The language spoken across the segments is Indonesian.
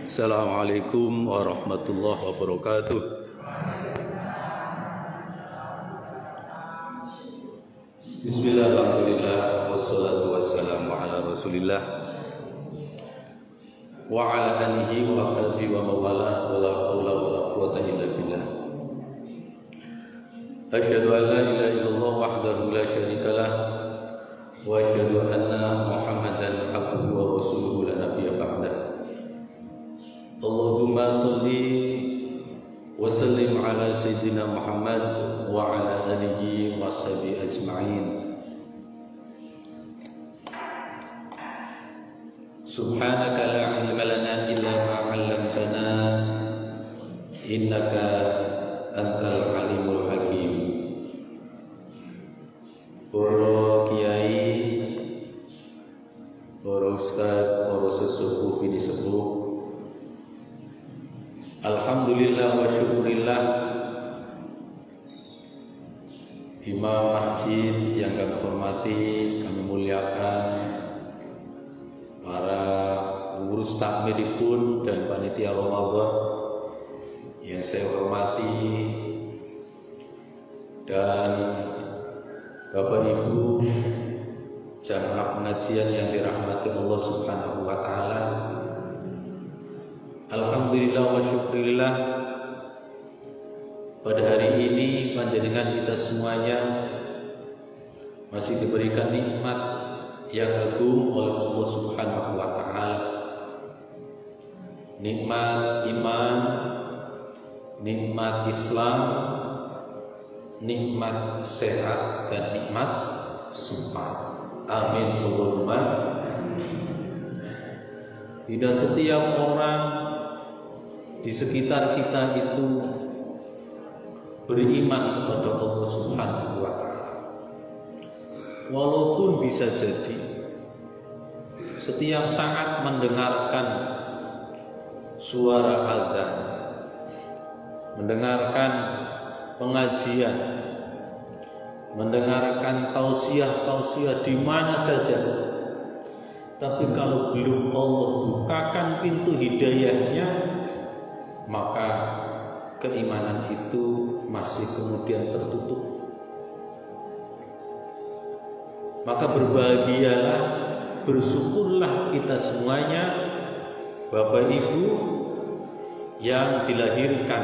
Assalamualaikum warahmatullahi wabarakatuh. Bismillahirrahmanirrahim. Wassalatu wassalamu ala Rasulillah wa ala alihi wa sahbihi wa mawalah wa la haula wa la quwwata illa billah. Asyhadu an la ilaha illallah wahdahu la syarika lah wa asyhadu anna Muhammadan abduhu wa rasuluhu la nabiyya ba'dah. Allahumma salli wa sallim ala sayyidina Muhammad wa ala alihi wa sahbihi ajma'in. Subhanaka la ilma lana illa ma 'allamtana innaka antal alimul hakim. Para kiai, para ustaz, para sesepuh bini sepuh, alhamdulillah wa syukurillah, imam masjid yang kami hormati, kami muliakan, para pengurus takmiripun dan panitia Ramadan yang saya hormati, dan Bapak Ibu jamaah pengajian yang dirahmati Allah Subhanahu wa taala. Alhamdulillah wa syukurillah, pada hari ini panjenengan kita semuanya masih diberikan nikmat yang agung oleh Allah Subhanahu wa taala. Nikmat iman, nikmat Islam, nikmat sehat, dan nikmat sempat. Amin Allahumma amin. Tidak setiap orang di sekitar kita itu beriman kepada Allah Subhanahu wa taala. Walaupun bisa jadi setiap saat mendengarkan suara adzan, mendengarkan pengajian, mendengarkan tausiah-tausiah di mana saja, tapi kalau belum Allah bukakan pintu hidayahnya, maka keimanan itu masih kemudian tertutup. Maka berbahagialah, bersyukurlah kita semuanya, Bapak Ibu yang dilahirkan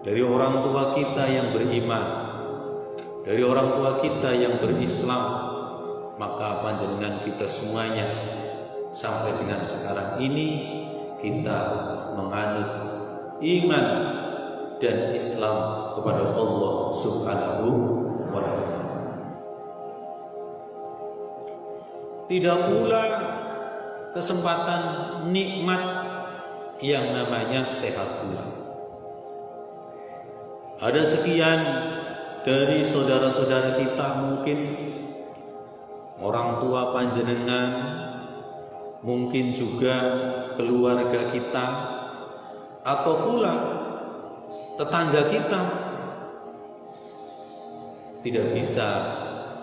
dari orang tua kita yang beriman, dari orang tua kita yang berislam. Maka panjenengan kita semuanya sampai dengan sekarang ini kita menganut iman dan Islam kepada Allah Subhanahu wa ta'ala. Tidak pula kesempatan nikmat yang namanya sehat pula. Ada sekian dari saudara-saudara kita, mungkin orang tua panjenengan, mungkin juga keluarga kita, atau pula tetangga kita tidak bisa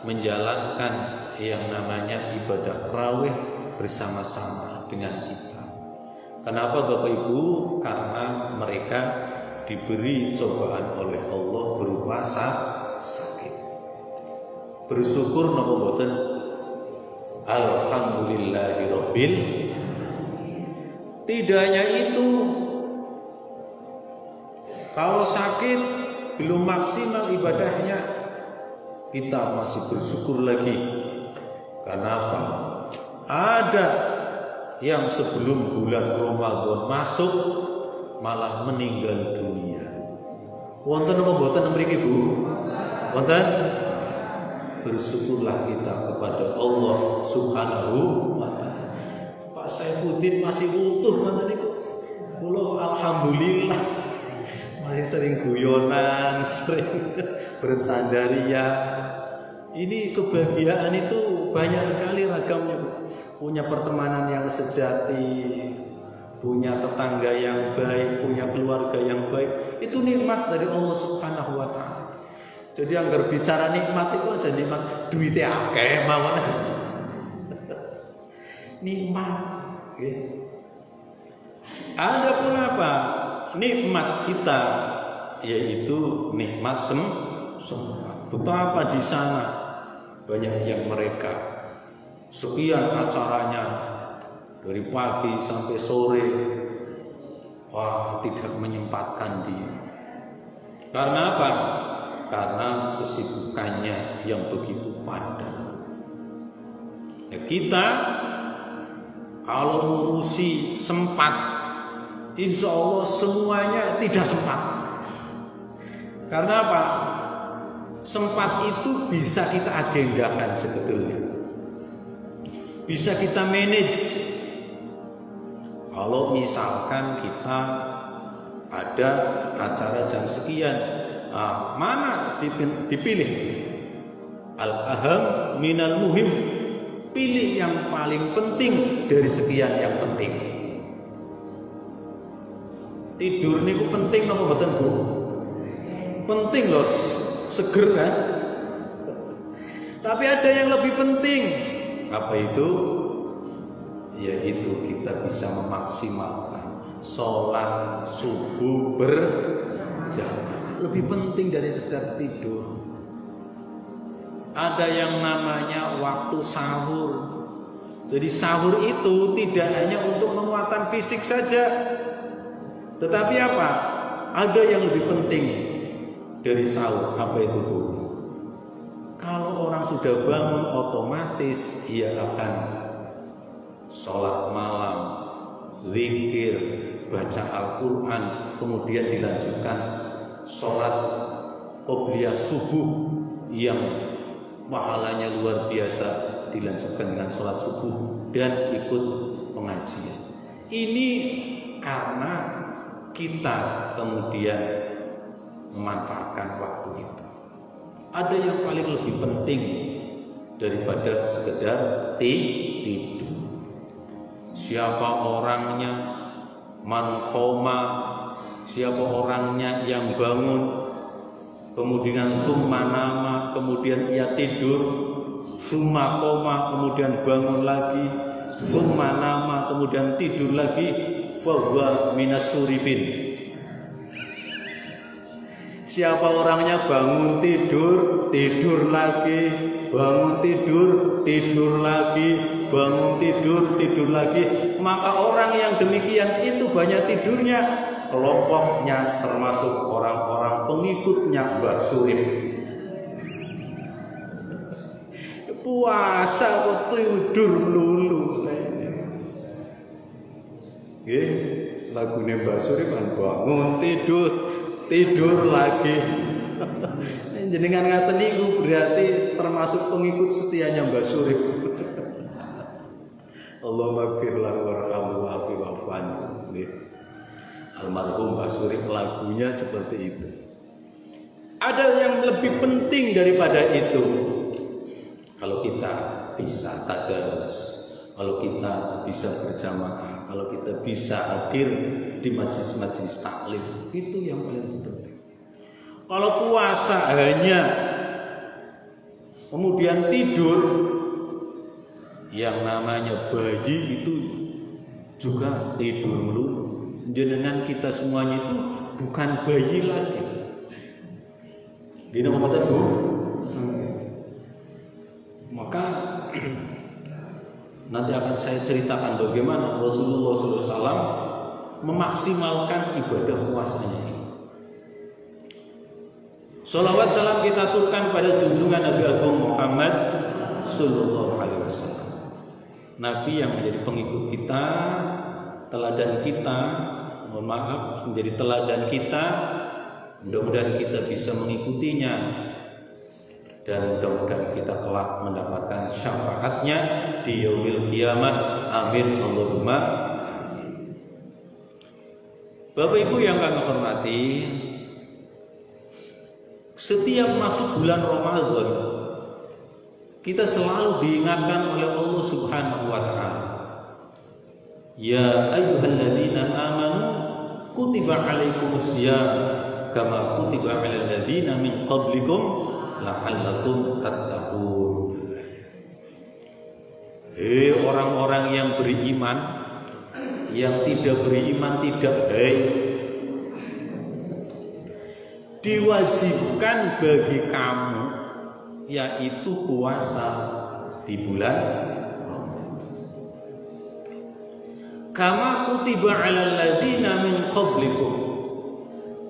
menjalankan yang namanya ibadah tarawih bersama-sama dengan kita. Kenapa Bapak Ibu? Karena mereka diberi cobaan oleh Allah berupa sakit. Bersyukur napa mboten? Alhamdulillahirabbil. Tidak hanya itu, kalau sakit belum maksimal ibadahnya, kita masih bersyukur lagi. Kenapa? Ada yang sebelum bulan Ramadan masuk malah meninggal dunia. Wonten apa mboten mriki Bu? Wonten? Bersyukurlah kita kepada Allah Subhanahu wa taala. Pak Saifuddin masih utuh ngoten niku. Kula alhamdulillah masih sering guyonan, sering bersandaria. Ini kebahagiaan itu banyak sekali ragamnya, Bu. Punya pertemanan yang sejati, punya tetangga yang baik, punya keluarga yang baik. Itu nikmat dari Allah Subhanahu wa taala. Jadi yang berbicara nikmat itu aja nikmat duitnya akeh mawon. Nikmat, nggih. Adapun apa? Nikmat kita yaitu nikmat sempat. Betapa di sana banyak yang mereka sekian acaranya dari pagi sampai sore, tidak menyempatkan diri. Karena apa? Karena kesibukannya yang begitu padat. Kita kalau ngurusi sempat, insya Allah semuanya tidak sempat. Karena apa? Sempat itu bisa kita agendakan sebetulnya, bisa kita manage. Kalau misalkan kita ada acara jam sekian, mana dipilih? Al-aham minal muhim, pilih yang paling penting dari sekian yang penting. Tidur niku penting napa mboten, Bu? Penting loh, seger kan? Tapi ada yang lebih penting. Apa itu? Yaitu kita bisa memaksimalkan sholat subuh berjamaah. Lebih penting dari sekedar tidur. Ada yang namanya waktu sahur. Jadi sahur itu tidak hanya untuk penguatan fisik saja, tetapi apa? Ada yang lebih penting dari sahur. Apa itu, Bu? Kalau orang sudah bangun, otomatis ia akan sholat malam, zikir, baca Al-Quran, kemudian dilanjutkan sholat qobliyah subuh yang pahalanya luar biasa, dilanjutkan dengan sholat subuh dan ikut pengajian. Ini karena kita kemudian memanfaatkan waktu itu. Ada yang paling lebih penting daripada sekedar tidur. Siapa orangnya, man qoma, siapa orangnya yang bangun, kemudian summa nama, kemudian ia tidur, summa qoma, kemudian bangun lagi, summa nama, kemudian tidur lagi, fahuwa minas surifin. Siapa orangnya bangun tidur, tidur lagi, bangun tidur, tidur lagi, bangun tidur, tidur lagi, maka orang yang demikian itu banyak tidurnya. Kelompoknya termasuk orang-orang pengikutnya Mbah Surip. Puasa kok tidur lulu. Nggih, lagune Mbah Surip kan bangun tidur, tidur lagi. Jenengan ngaten niku berarti termasuk pengikut setianya Mbah Surip. Allahumma ighfir lahu warhamhu wa'afi wa'fu anhu. Almarhum Mbah Surip lagunya seperti itu. Ada yang lebih penting daripada itu. Kalau kita bisa tadarus, kalau kita bisa berjamaah, kalau kita bisa hadir di majelis-majelis taklim, itu yang paling penting. Kalau puasa hanya kemudian tidur, yang namanya bayi itu juga tidur melulu. Jenengan kita semuanya itu bukan bayi lagi. Gini ngomongin, Bu. Maka nanti akan saya ceritakan bagaimana Rasulullah SAW memaksimalkan ibadah puasanya ini. Salawat salam kita aturkan pada junjungan Nabi Agung Muhammad Sallallahu Alaihi Wasallam. Nabi yang menjadi pengikut kita, teladan kita, mohon maaf, menjadi teladan kita. Mudah-mudahan kita bisa mengikutinya dan mudah-mudahan kita kelak mendapatkan syafaatnya di yaumil qiyamah. Amin Allahumma amin. Bapak Ibu yang kami hormati, setiap masuk bulan Ramadan kita selalu diingatkan oleh Allah Subhanahu wa taala. Ya ayyuhalladzina amanu kutiba alaikumusiyam kama kutiba alal ladzina min qablikum la'allakum tattaqun. Hei orang-orang yang beriman, yang tidak beriman tidak baik. Diwajibkan bagi kamu yaitu puasa di bulan Ramadan. Kama kutiba 'alal ladzina min qablikum.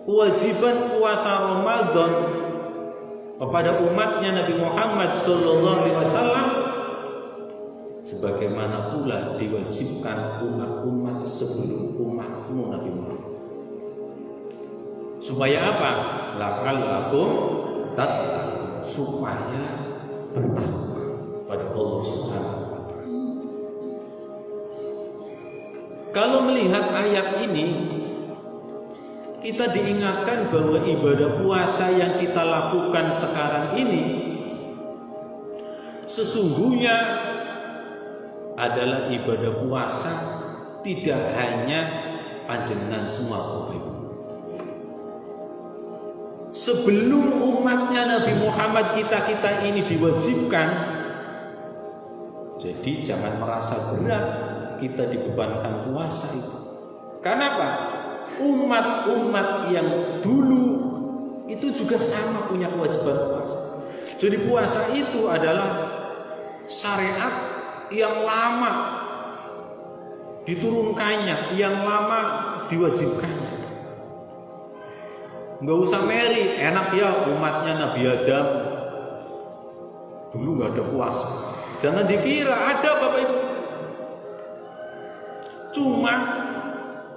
Kewajiban puasa Ramadan kepada umatnya Nabi Muhammad sallallahu alaihi wasallam sebagaimana pula diwajibkan umat-umat sebelum umatmu Nabi Muhammad. Supaya apa? La'allakum tattaqun, supaya bertakwa pada Allah Subhanahu wa taala. Kalau melihat ayat ini, kita diingatkan bahwa ibadah puasa yang kita lakukan sekarang ini sesungguhnya adalah ibadah puasa tidak hanya panjenengan semua Bapak Ibu. Sebelum umatnya Nabi Muhammad kita ini diwajibkan, jadi jangan merasa berat kita dibebankan puasa itu. Karena apa? Umat-umat yang dulu itu juga sama punya kewajiban puasa. Jadi puasa itu adalah syariat yang lama diturunkannya, yang lama diwajibkannya. Nggak usah meri, enak ya umatnya Nabi Adam dulu nggak ada puasa. Jangan dikira ada Bapak Ibu. Cuma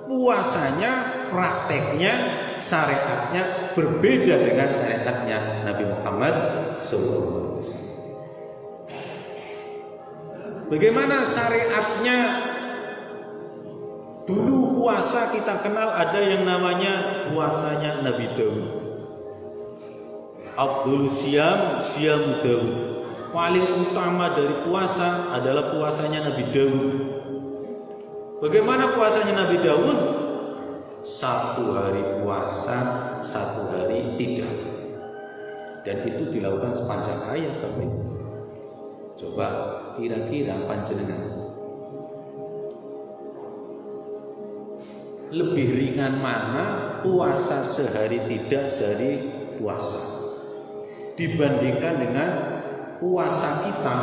puasanya, prakteknya, syariatnya berbeda dengan syariatnya Nabi Muhammad SAW. Bagaimana syariatnya? Dulu puasa kita kenal ada yang namanya puasanya Nabi Daud. Abdul Siyam, Siyam Daud. Paling utama dari puasa adalah puasanya Nabi Daud. Bagaimana puasanya Nabi Daud? 1 hari puasa, 1 hari tidak. Dan itu dilakukan sepanjang hayat, Bapak Ibu. Coba kira-kira panjenengan lebih ringan mana puasa sehari tidak, sehari puasa dibandingkan dengan puasa kita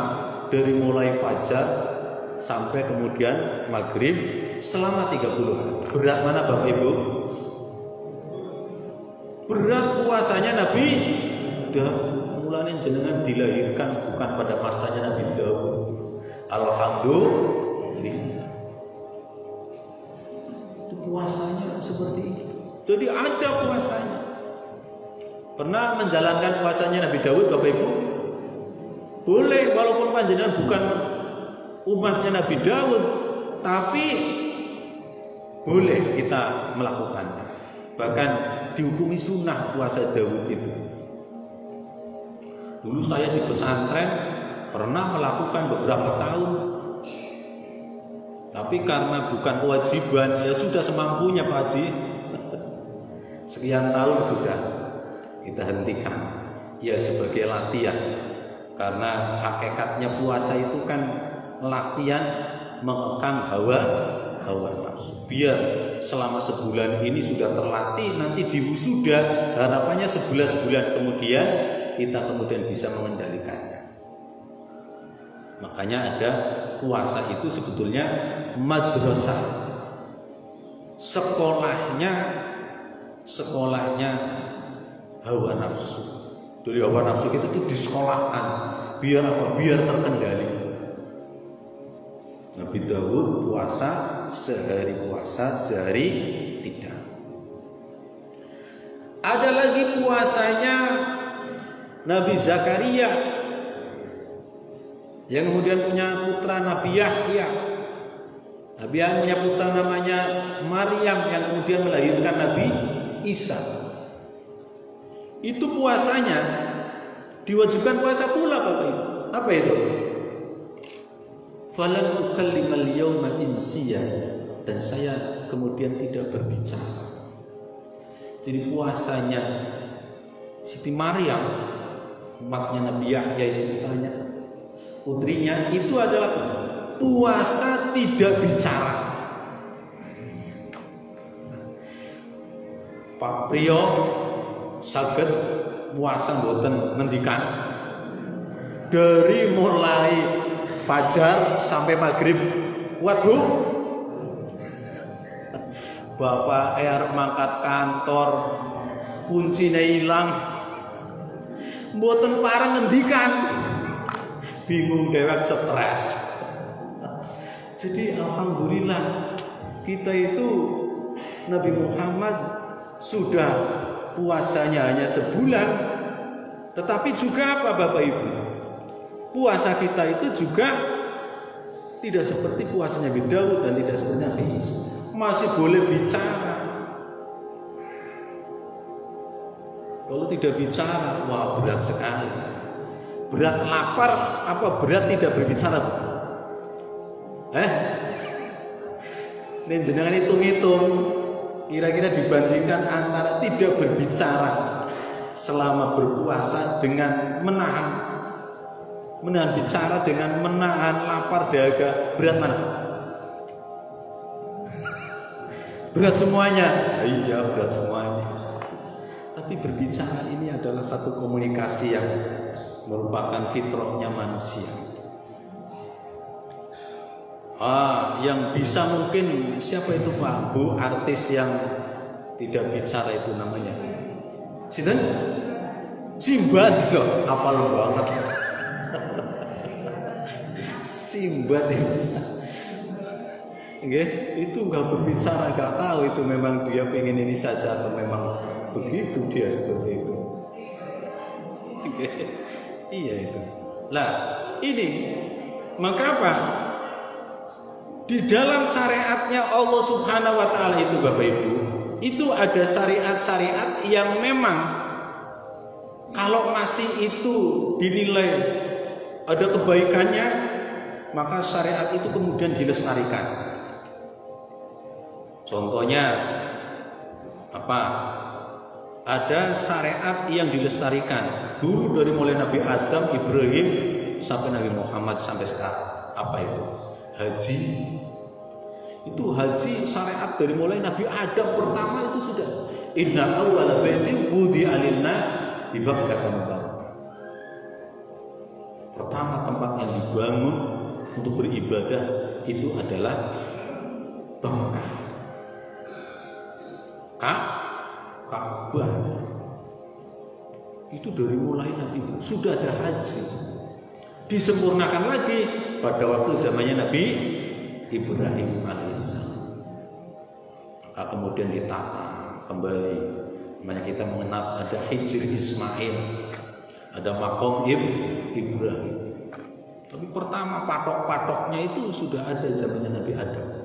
dari mulai fajar sampai kemudian maghrib selama 30 hari. Berat mana Bapak Ibu? Berat puasanya Nabi Daud. Mulanya jenengan dilahirkan bukan pada masanya Nabi Daud. Alhamdulillah. Itu puasanya seperti itu. Jadi ada puasanya. Pernah menjalankan puasanya Nabi Daud Bapak Ibu? Boleh, walaupun panjenengan bukan umatnya Nabi Daud, tapi boleh kita melakukannya. Bahkan dihukumi sunnah puasa Daud itu. Dulu saya di pesantren pernah melakukan beberapa tahun, tapi karena bukan kewajiban, ya sudah semampunya Pak Haji. Sekian tahun sudah kita hentikan, ya sebagai latihan. Karena hakikatnya puasa itu kan latihan mengekang hawa nafsu. Biar selama sebulan ini sudah terlatih, nanti di wisuda harapannya 11 bulan kemudian kita kemudian bisa mengendalikannya. Makanya ada puasa itu sebetulnya madrasah, sekolahnya hawa nafsu. Dari hawa nafsu kita itu disekolahkan biar apa? Biar terkendali. Nabi Daud puasa, sehari tidak. Ada lagi puasanya Nabi Zakaria yang kemudian punya putra Nabi Yahya. Nabi Yahya punya putra namanya Maryam yang kemudian melahirkan Nabi Isa. Itu puasanya diwajibkan puasa pula Bapak Ibu. Apa itu? Falan ukallimal yauma insiya, dan saya kemudian tidak berbicara. Jadi puasanya Siti Maryam, umatnya Nabi Yahya itu putrinya itu adalah puasa tidak bicara. Pak Priyo saged puasa mboten ngendikan dari mulai fajar sampai maghrib kuat Bu? Bapak arep mangkat kantor kuncinya hilang mboten pareng ngendikan bingung dewek stres. Jadi alhamdulillah kita itu Nabi Muhammad sudah puasanya hanya sebulan, tetapi juga apa Bapak Ibu? Puasa kita itu juga tidak seperti puasanya Nabi Daud dan tidak seperti Nabi Isa. Masih boleh bicara. Kalau tidak bicara, wah berat sekali. Berat lapar apa berat tidak berbicara? Ini jenengan hitung-hitung. Kira-kira dibandingkan antara tidak berbicara selama berpuasa dengan menahan bicara dengan menahan lapar dahaga, berat mana? Berat semuanya. Iya, berat semuanya. Tapi berbicara ini adalah satu komunikasi yang merupakan fitrahnya manusia. Yang bisa mungkin siapa itu Pak Bu, artis yang tidak bicara itu namanya sinten? Simbad loh, apal banget. Simbad itu nggak berbicara, nggak tahu itu memang dia pengen ini saja atau memang begitu dia seperti itu. Iya itu. Lah ini maka apa? Di dalam syariatnya Allah Subhanahu wa taala itu Bapak Ibu, itu ada syariat-syariat yang memang kalau masih itu dinilai ada kebaikannya, maka syariat itu kemudian dilestarikan. Contohnya apa? Ada syariat yang dilestarikan dulu dari mulai Nabi Adam, Ibrahim sampai Nabi Muhammad sampai sekarang. Apa itu? Haji. Itu haji syariat dari mulai Nabi Adam pertama itu sudah inna awwala baitin wudi'a lin-nas bi Bakkah Mubarak. Pertama tempat yang dibangun untuk beribadah itu adalah Bakkah. Ka'bah. Itu dari mulai Nabi sudah ada haji. Disempurnakan lagi pada waktu zamannya Nabi Ibrahim alaihissalam. Maka kemudian ditata kembali. Makanya kita mengenal ada Hijr Ismail, ada Maqam Ibrahim. Tapi pertama patok-patoknya itu sudah ada zamannya Nabi Adam.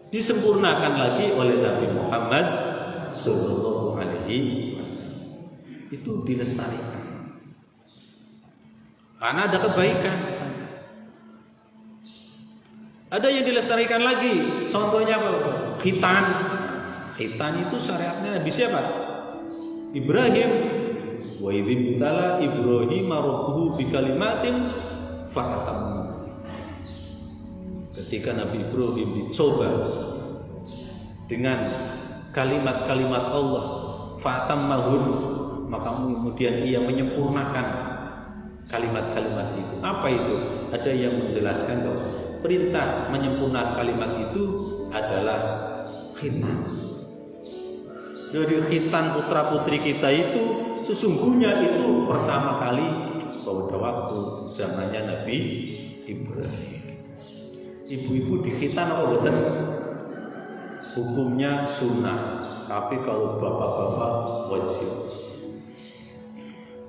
Disempurnakan lagi oleh Nabi Muhammad Sallallahu Alaihi Wasallam. Itu dilestarikan. Karena ada kebaikan di sana. Ada yang dilestarikan lagi. Contohnya apa? Khitan. Khitan itu syariatnya Nabi siapa? Ibrahim. Wa idzin tala Ibrahim rabbuhu bikalimatin fatatamma. Ketika Nabi Ibrahim dicoba dengan kalimat-kalimat Allah, fatammahun, maka kemudian ia menyempurnakan kalimat-kalimat itu. Apa itu? Ada yang menjelaskan bahwa perintah menyempurnakan kalimat itu adalah khitan. Jadi khitan putra-putri kita itu sesungguhnya itu pertama kali pada waktu zamannya Nabi Ibrahim. Ibu-ibu dikhitan apa betul? Hukumnya sunnah, tapi kalau bapak-bapak wajib.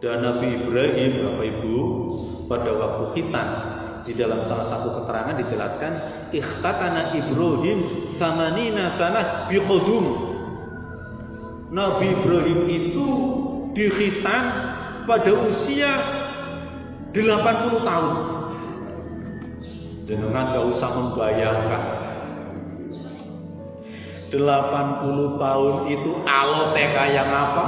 Dan Nabi Ibrahim, Bapak Ibu, pada waktu khitan di dalam salah satu keterangan dijelaskan ikhtatana Ibrahim samanina sanah biqudum. Nabi Ibrahim itu dikhitan pada usia 80 tahun. Jenengan gak usah membayangkan 80 tahun itu alote kayak apa?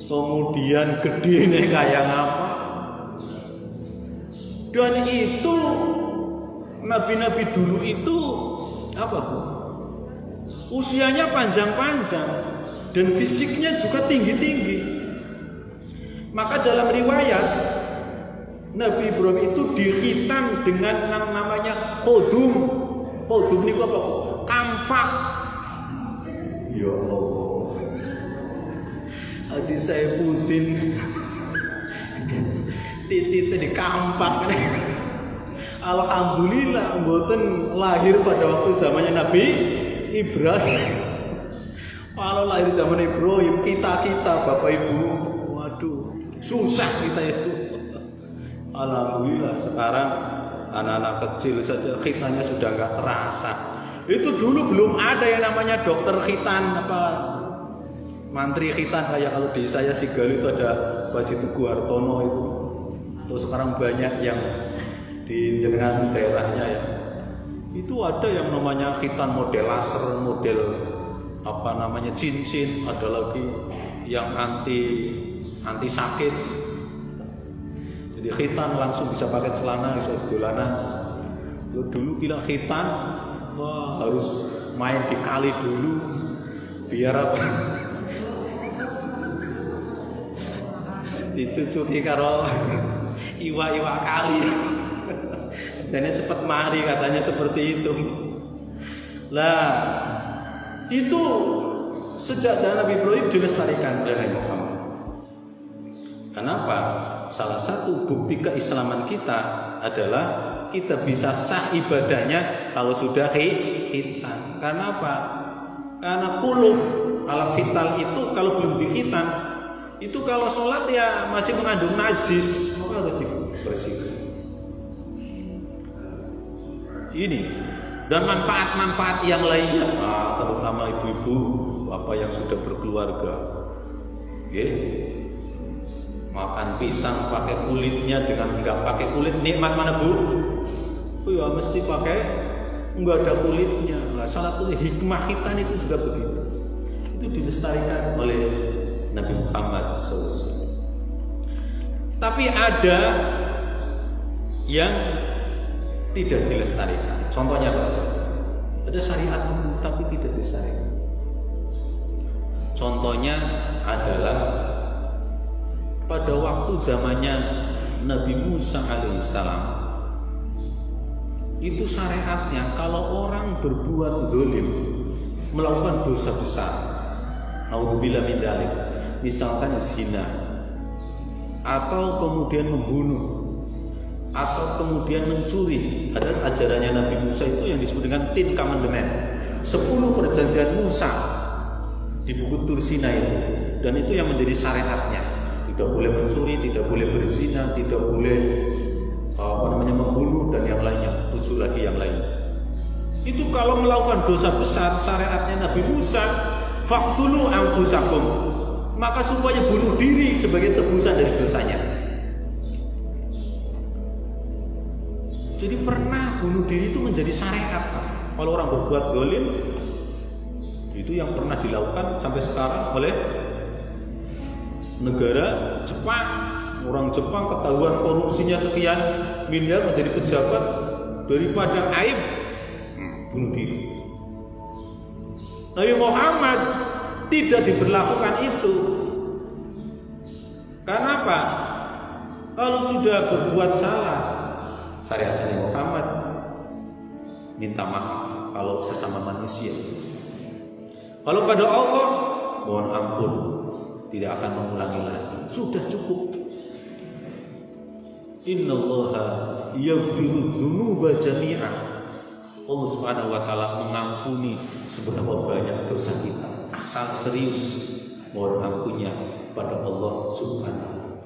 Kemudian gedenya kayak apa? Dan itu nabi-nabi dulu itu apa Bu? Usianya panjang-panjang dan fisiknya juga tinggi-tinggi. Maka dalam riwayat Nabi Ibrahim itu dikhitan dengan namanya Qudum. Qudum ini apa? Kamfak. Ya Allah. Haji Saifuddin titik di kampak. Alhamdulillah mboten lahir pada waktu zamannya Nabi Ibrahim. Kalau lahir zaman Ibrahim, kita Bapak Ibu, waduh, susah kita itu. Alhamdulillah sekarang anak-anak kecil saja khitannya sudah nggak terasa. Itu dulu belum ada yang namanya dokter khitan apa mantri khitan kayak kalau di saya Sigal itu ada Pak Tugu Hartono itu. Terus sekarang banyak yang di jenengan daerahnya ya. Itu ada yang namanya khitan model laser, model apa namanya cincin, ada lagi yang anti sakit. Jadi khitan langsung bisa pakai celana, bisa dolanan. Dulu bilang khitan, wah harus main di kali dulu biar apa? Dicucuki karo iwa-iwa kali. Dan cepat mari katanya seperti itu. Lah, itu sejak dari Nabi Ibrahim dilestarikan oleh Nabi Muhammad. Kenapa? Salah satu bukti keislaman kita adalah kita bisa sah ibadahnya kalau sudah khitan. Karena apa? Karena qulub alam khitan itu kalau belum dikhitan itu kalau sholat ya masih mengandung najis, maka harus dibersihkan. Ini dan manfaat-manfaat yang lainnya, terutama ibu-ibu, bapak yang sudah berkeluarga, makan pisang pakai kulitnya dengan enggak pakai kulit nikmat mana Bu? Oh ya mesti pakai enggak ada kulitnya. Lah salah satu hikmah khitan itu juga begitu. Itu dilestarikan oleh Nabi Muhammad SAW. Tapi ada yang tidak dilestarikan. Contohnya apa? Ada syariat tapi tidak dilestarikan. Contohnya adalah pada waktu zamannya Nabi Musa alaihissalam, itu syariatnya kalau orang berbuat zalim, melakukan dosa besar, naudzubillah min dzalik, misalkan zina, atau kemudian membunuh, atau kemudian mencuri. Ada ajarannya Nabi Musa itu yang disebut dengan 10 Commandment, 10 perjanjian Musa di buku Tur Sinai itu. Dan itu yang menjadi syariatnya. Tidak boleh mencuri, tidak boleh berzina, tidak boleh membunuh dan yang lainnya, 7 lagi yang lain. Itu kalau melakukan dosa besar, syariatnya Nabi Musa, faqtulu anfusakum, maka supaya bunuh diri sebagai tebusan dari dosanya. Jadi pernah bunuh diri itu menjadi syariat. Kalau orang berbuat zalim, itu yang pernah dilakukan sampai sekarang oleh negara Jepang. Orang Jepang ketahuan korupsinya sekian miliar menjadi pejabat, daripada aib bunuh diri. Nabi Muhammad tidak diberlakukan itu. Karena apa? Kalau sudah berbuat salah, syariat Nabi Muhammad minta maaf kalau sesama manusia. Kalau pada Allah mohon ampun, tidak akan mengulangi lagi. Sudah cukup. Innallaha yaghfiru dzunuba jami'an. Allah Subhanahu wa taala mengampuni seberapa banyak dosa kita, asal serius mohon ampunnya pada Allah Subhanahu wa taala.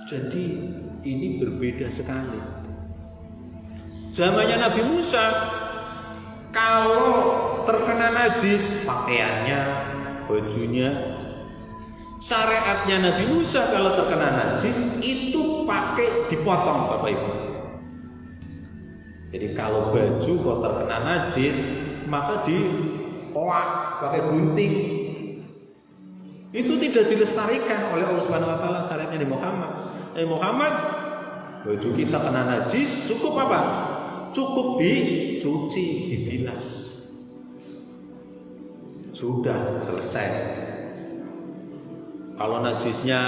Jadi ini berbeda sekali. Zamannya Nabi Musa, kalau terkena najis pakaiannya, bajunya, syariatnya Nabi Musa kalau terkena najis itu pakai dipotong Bapak Ibu. Jadi kalau baju kok terkena najis maka dikoak pakai gunting. Itu tidak dilestarikan oleh Allah Subhanahu wa taala syariatnya Nabi Muhammad. Nabi Muhammad Baju kita kena najis, cukup apa? Cukup dicuci, dibilas. Sudah selesai. Kalau najisnya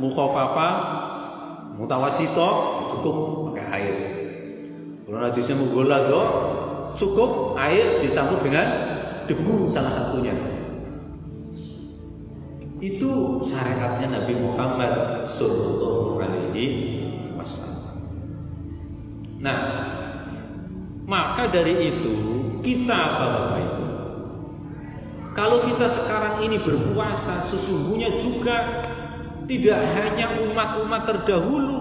mukhafafah, mutawasito, cukup pakai air. Kalau najisnya mughalladho, cukup air dicampur dengan debu salah satunya. Itu syariatnya Nabi Muhammad sallallahu alaihi wasallam. Nah, maka dari itu kita Bapak Ibu, kalau kita sekarang ini berpuasa, sesungguhnya juga tidak hanya umat-umat terdahulu,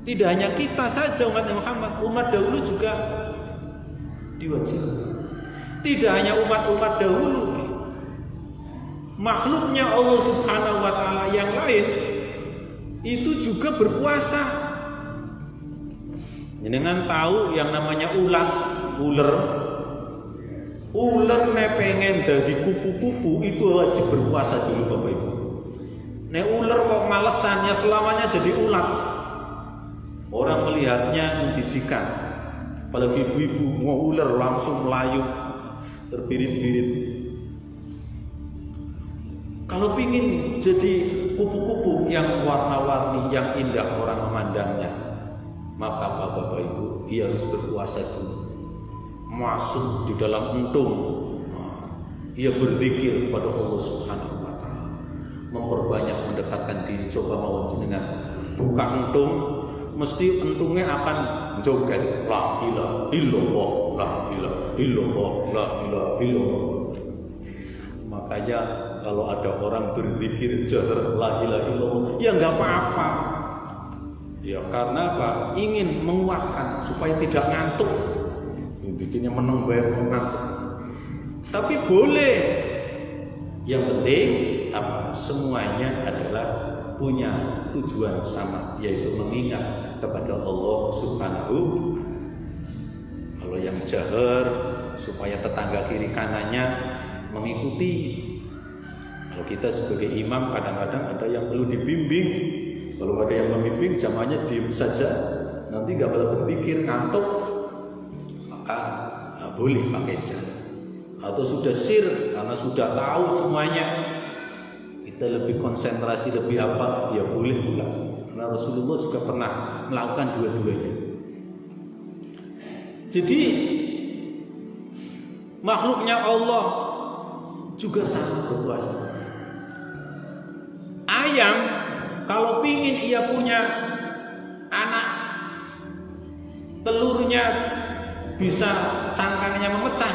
tidak hanya kita saja umat Muhammad, umat dahulu juga diwajibkan. Tidak hanya umat-umat dahulu, makhluknya Allah Subhanahu wa taala yang lain itu juga berpuasa. Jenengan tahu yang namanya ular pengen dadi kupu-kupu itu wajib berpuasa dulu Bapak Ibu. Nek ular kok malesannya selamanya jadi ulat, orang melihatnya menjijikan. Apalagi ibu-ibu mau ular langsung melayu terbirit-birit. Kalau pingin jadi kupu-kupu yang warna-warni, yang indah orang memandangnya, maka Bapak Ibu, ia harus berpuasa dulu. Masuk di dalam entung, ia berzikir kepada Allah Subhanahu wa taala, memperbanyak mendekatkan diri. Coba mau jenengan buka entung, mesti entungnya akan joget la ilaha illallah, la ilaha illallah, la ilaha illallah. Makanya kalau ada orang berzikir jahar la ilaha illallah, ya enggak apa-apa. Ya karena apa? Ingin menguatkan supaya tidak ngantuk. Bikinnya meneng bae ngantuk. Tapi boleh. Yang penting apa? Semuanya adalah punya tujuan sama, yaitu mengingat kepada Allah Subhanahu. Kalau yang jahar supaya tetangga kiri kanannya mengikuti. Kalau kita sebagai imam kadang-kadang ada yang perlu dibimbing. Kalau ada yang membimbing, jamaahnya diam saja, nanti nggak boleh berzikir, ngantuk, maka boleh pakai jalan. Atau sudah sir karena sudah tahu semuanya, kita lebih konsentrasi, lebih apa, ya boleh pula. Karena Rasulullah juga pernah melakukan dua-duanya. Jadi makhluknya Allah juga sama berpuasa. Ayam kalau pingin ia punya anak, telurnya bisa cangkangnya memecah,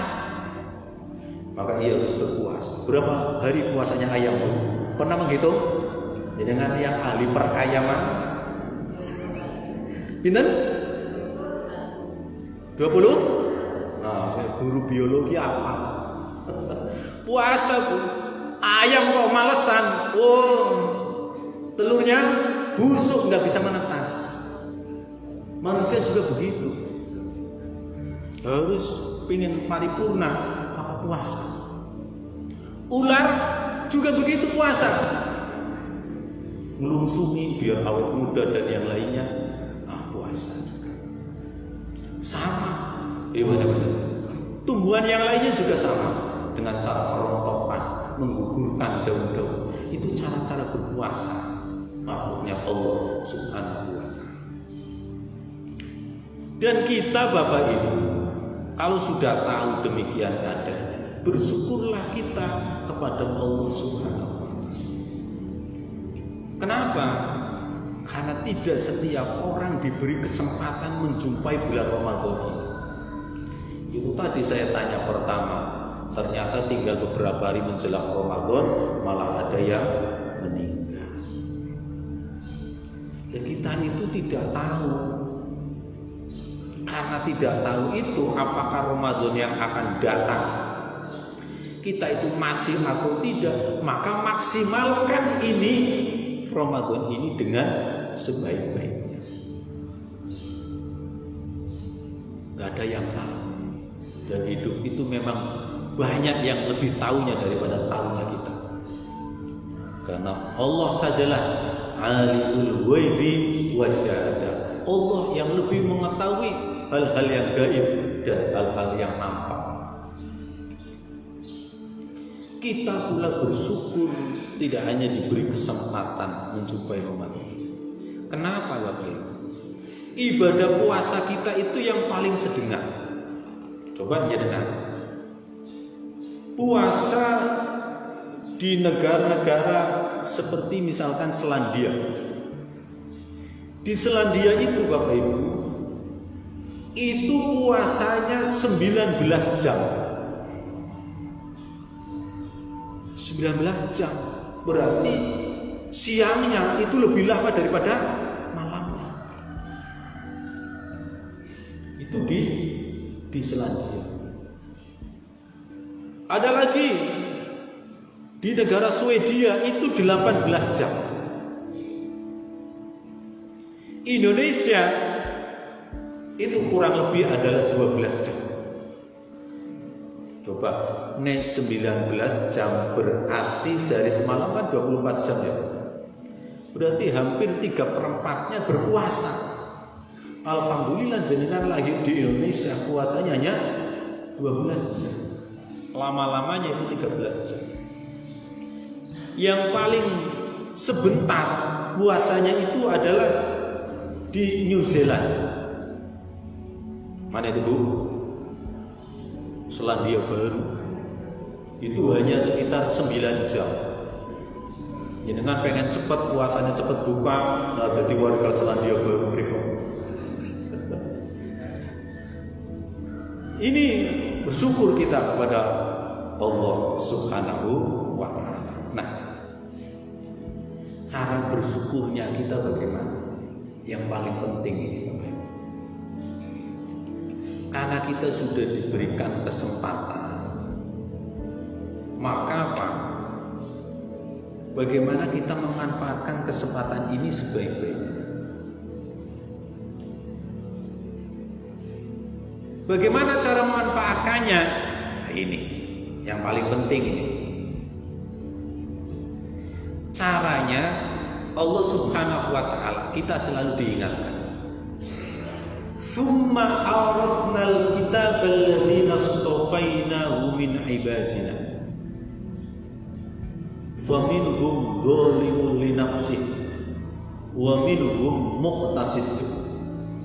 maka ia harus berpuasa. Berapa hari puasanya ayam? Pernah menghitung? Dengan yang ahli perayaman, pinten? 20? Nah, kayak guru biologi apa? Puasa Bu. Ayam kok malesan. Oh, telurnya busuk, nggak bisa menetas. Manusia juga begitu. Harus pingin paripurna, maka puasa. Ular juga begitu puasa. Melungsumi biar awet muda dan yang lainnya, puasa. Sama. Benar-benar. Tumbuhan yang lainnya juga sama. Dengan cara perontokan, menggugurkan daun-daun. Itu cara-cara berpuasa makhluknya Allah Subhanahu wa ta'ala. Dan kita Bapak Ibu, kalau sudah tahu demikian adanya, bersyukurlah kita kepada Allah Subhanahu wa ta'ala. Kenapa? Karena tidak setiap orang diberi kesempatan menjumpai bulan Ramadan ini. Itu tadi saya tanya pertama, ternyata tinggal beberapa hari menjelang Ramadan malah ada yang meninggal. Dan kita itu tidak tahu. Karena tidak tahu itu apakah Ramadan yang akan datang kita itu masih atau tidak, maka maksimalkan ini Ramadan ini dengan sebaik-baiknya. Gak ada yang tahu. Dan hidup itu memang banyak yang lebih tahunya daripada tahunya kita. Karena Allah sajalah alimul ghaibi wasyahadah. Allah yang lebih mengetahui hal-hal yang gaib dan hal-hal yang nampak. Kita pula bersyukur tidak hanya diberi kesempatan menjumpai Ramadan. Kenapa Bapak Ibu? Ibadah puasa kita itu yang paling sedengar. Coba ya dengar. Puasa di negara-negara seperti misalkan Selandia. Di Selandia itu Bapak Ibu, itu puasanya 19 jam. 19 jam. Berarti siangnya itu lebih lama daripada malamnya. Itu di Selandia. Ada lagi di negara Swedia itu 18 jam. Indonesia itu kurang lebih adalah 12 jam. Coba, 19 jam berarti sehari semalam kan 24 jam ya. Berarti hampir 3/4-nya berpuasa. Alhamdulillah jenengan lahir di Indonesia puasanya hanya 12 jam. Lama-lamanya itu 13 jam. Yang paling sebentar puasanya itu adalah di New Zealand. Mana itu Bu? Selandia Baru. Itu hanya sekitar 9 jam. Jenengan pengen cepat puasanya cepat buka, nah jadi warga Selandia Baru berikut. Ini bersyukur kita kepada Allah Subhanahu wa Ta'ala. Nah, cara bersyukurnya kita bagaimana? Yang paling penting ini Bapak Ibu. Karena kita sudah diberikan kesempatan, maka apa? Bagaimana kita memanfaatkan kesempatan ini sebaik-baiknya? Bagaimana cara memanfaatkannya? Nah, ini yang paling penting ini. Caranya Allah Subhanahu wa Ta'ala kita selalu diingatkan. Tsumma awrathnal kitaba alladziina astafainahu min ibadina. Faminhum dzalimun li nafsihi wa minhum muqtasidun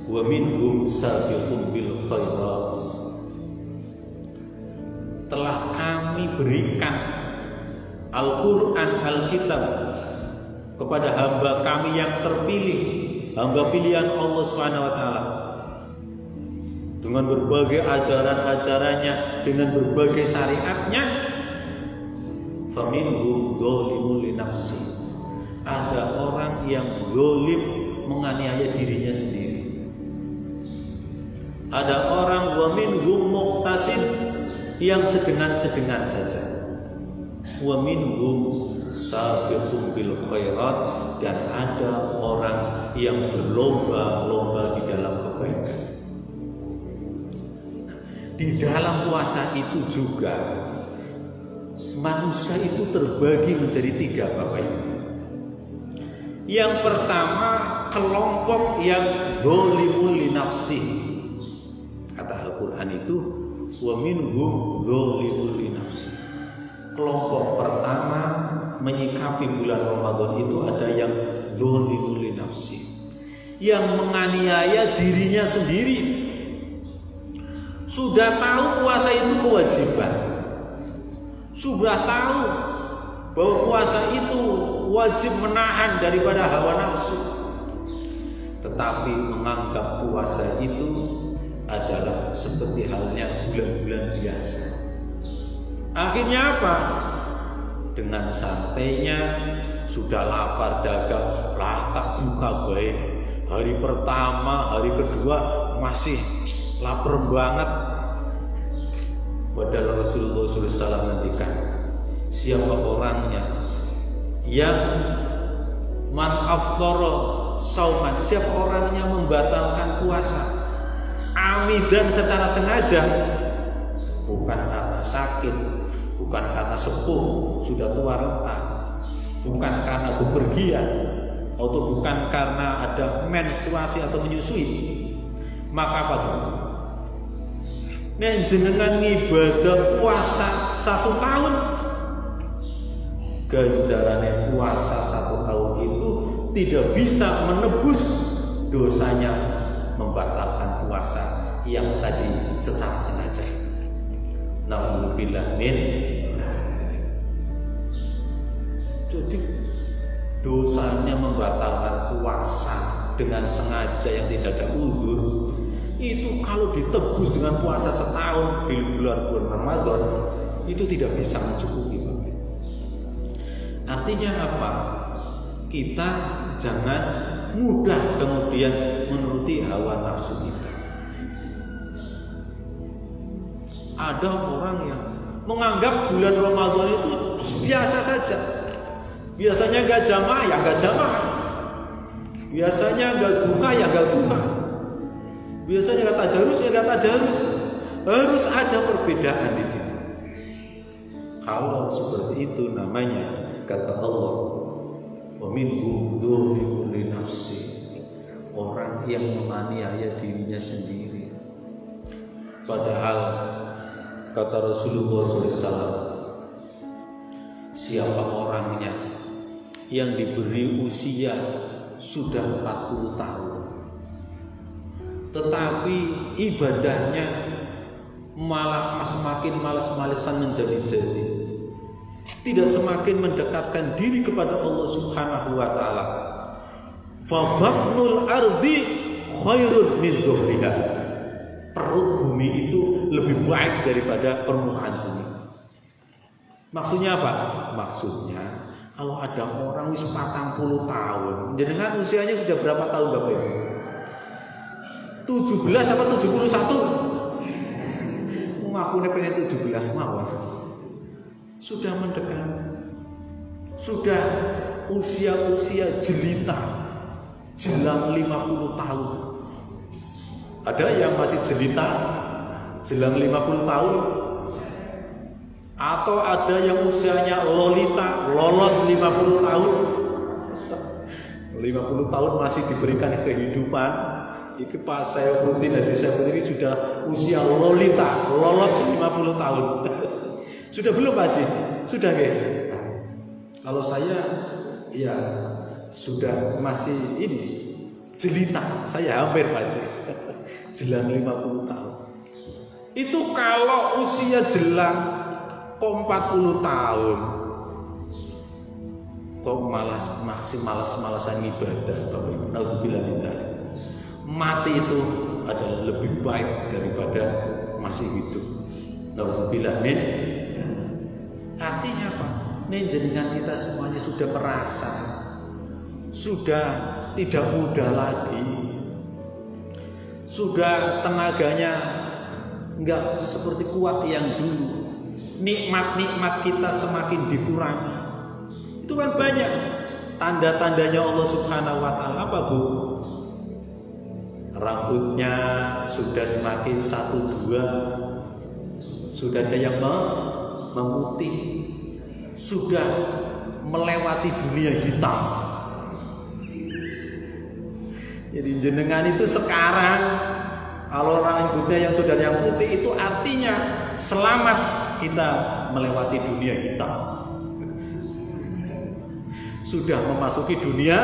wa minhum sabiqun bil khairat. Telah kami berikan Al-Quran, Alkitab kepada hamba kami yang terpilih, hamba pilihan Allah Subhanahu wa Ta'ala, dengan berbagai ajaran-ajarannya, dengan berbagai syariatnya. Faminhum dzalimun li nafsi. Ada orang yang zalim menganiaya dirinya sendiri. Ada orang wa minhum muqtasid yang sedengan-sedengan saja. Wa minhum sabiqun bil khairat, dan ada orang yang berlomba-lomba di dalam kebaikan. Di dalam puasa itu juga manusia itu terbagi menjadi 3 Bapak Ibu. Yang pertama kelompok yang zalimul li nafsi. Kata Al-Quran itu wa minhum zalimul li nafsi. Kelompok pertama menyikapi bulan Ramadan itu ada yang zalimul li nafsi, yang menganiaya dirinya sendiri. Sudah tahu puasa itu kewajiban, sudah tahu bahwa puasa itu wajib menahan daripada hawa nafsu, tetapi menganggap puasa itu adalah seperti halnya bulan-bulan biasa. Akhirnya apa? Dengan santainya, sudah lapar dagang, lah tak buka baik. Hari pertama, hari kedua masih lapar banget. Padahal Rasulullah SAW nantikan, siapa orangnya yang man afthara sauman, siapa orangnya membatalkan puasa amidan secara sengaja, bukan karena sakit, bukan karena sepuh sudah tua renta, bukan karena bepergian, atau bukan karena ada menstruasi atau menyusui, maka apa? Nek jenengan ngibadah puasa 1 tahun, ganjarannya puasa 1 tahun itu tidak bisa menebus dosanya membatalkan puasa yang tadi secara sengaja itu. Na'udzubillah min. Jadi dosanya membatalkan puasa dengan sengaja yang tidak ada uzur, itu kalau ditebus dengan puasa setahun di bulan Ramadan, itu tidak bisa mencukupi. Artinya apa? Kita jangan mudah kemudian menuruti hawa nafsu kita. Ada orang yang menganggap bulan Ramadan itu biasa saja. Biasanya nggak jamaah ya nggak jamaah. Biasanya nggak duha ya nggak duha. Biasanya nggak tadarus ya nggak tadarus. Harus ada perbedaan di sini. Kalau seperti itu namanya, kata Allah, wa minhum dzalimun li nafsi, orang yang menganiaya dirinya sendiri. Padahal kata Rasulullah SAW, siapa orangnya yang diberi usia sudah 40 tahun tetapi ibadahnya malah semakin malas-malesan menjadi-jadi, tidak semakin mendekatkan diri kepada Allah Subhanahu wa taala. Fa batnul ardi khairun min dhuhriha. Perut bumi itu lebih baik daripada permukaan bumi. Maksudnya apa? Maksudnya kalau ada orang wis 40 tahun, jenengan usianya sudah berapa tahun Bapak Ibu? 17 apa 71? Aku pengen 17 mawon. Sudah mendekat. Sudah usia-usia jelita, jelang 50 tahun. Ada yang masih jelita, jelang 50 tahun. Atau ada yang usianya lolita, lolos 50 tahun. 50 tahun masih diberikan kehidupan. Iki Pak Saifuddin dan Saifuddin ini sudah usia lolita, lolos 50 tahun. Sudah belum Pak Haji? Sudah nggih? Kalau saya ya sudah masih ini jelita. Saya hampir Pak Haji. Jelang 50 tahun. Itu kalau usia jelang 40 tahun kok masih malas-malasan ibadah Bapak Ibu. Naudzubillah min dzalik. Mati itu adalah lebih baik daripada masih hidup. Naudzubillah min. Artinya apa? Jenengan kita semuanya sudah merasa sudah tidak muda lagi. Sudah tenaganya enggak seperti kuat yang dulu. Nikmat-nikmat kita semakin dikurangi. Itu kan banyak tanda-tandanya Allah Subhanahu wa taala. Apa Bu? Rambutnya sudah semakin 1-2, sudah ada yang memutih, sudah melewati dunia hitam. Jadi jenengan itu sekarang kalau rambutnya yang sudah yang putih itu artinya selamat kita melewati dunia hitam. Sudah memasuki dunia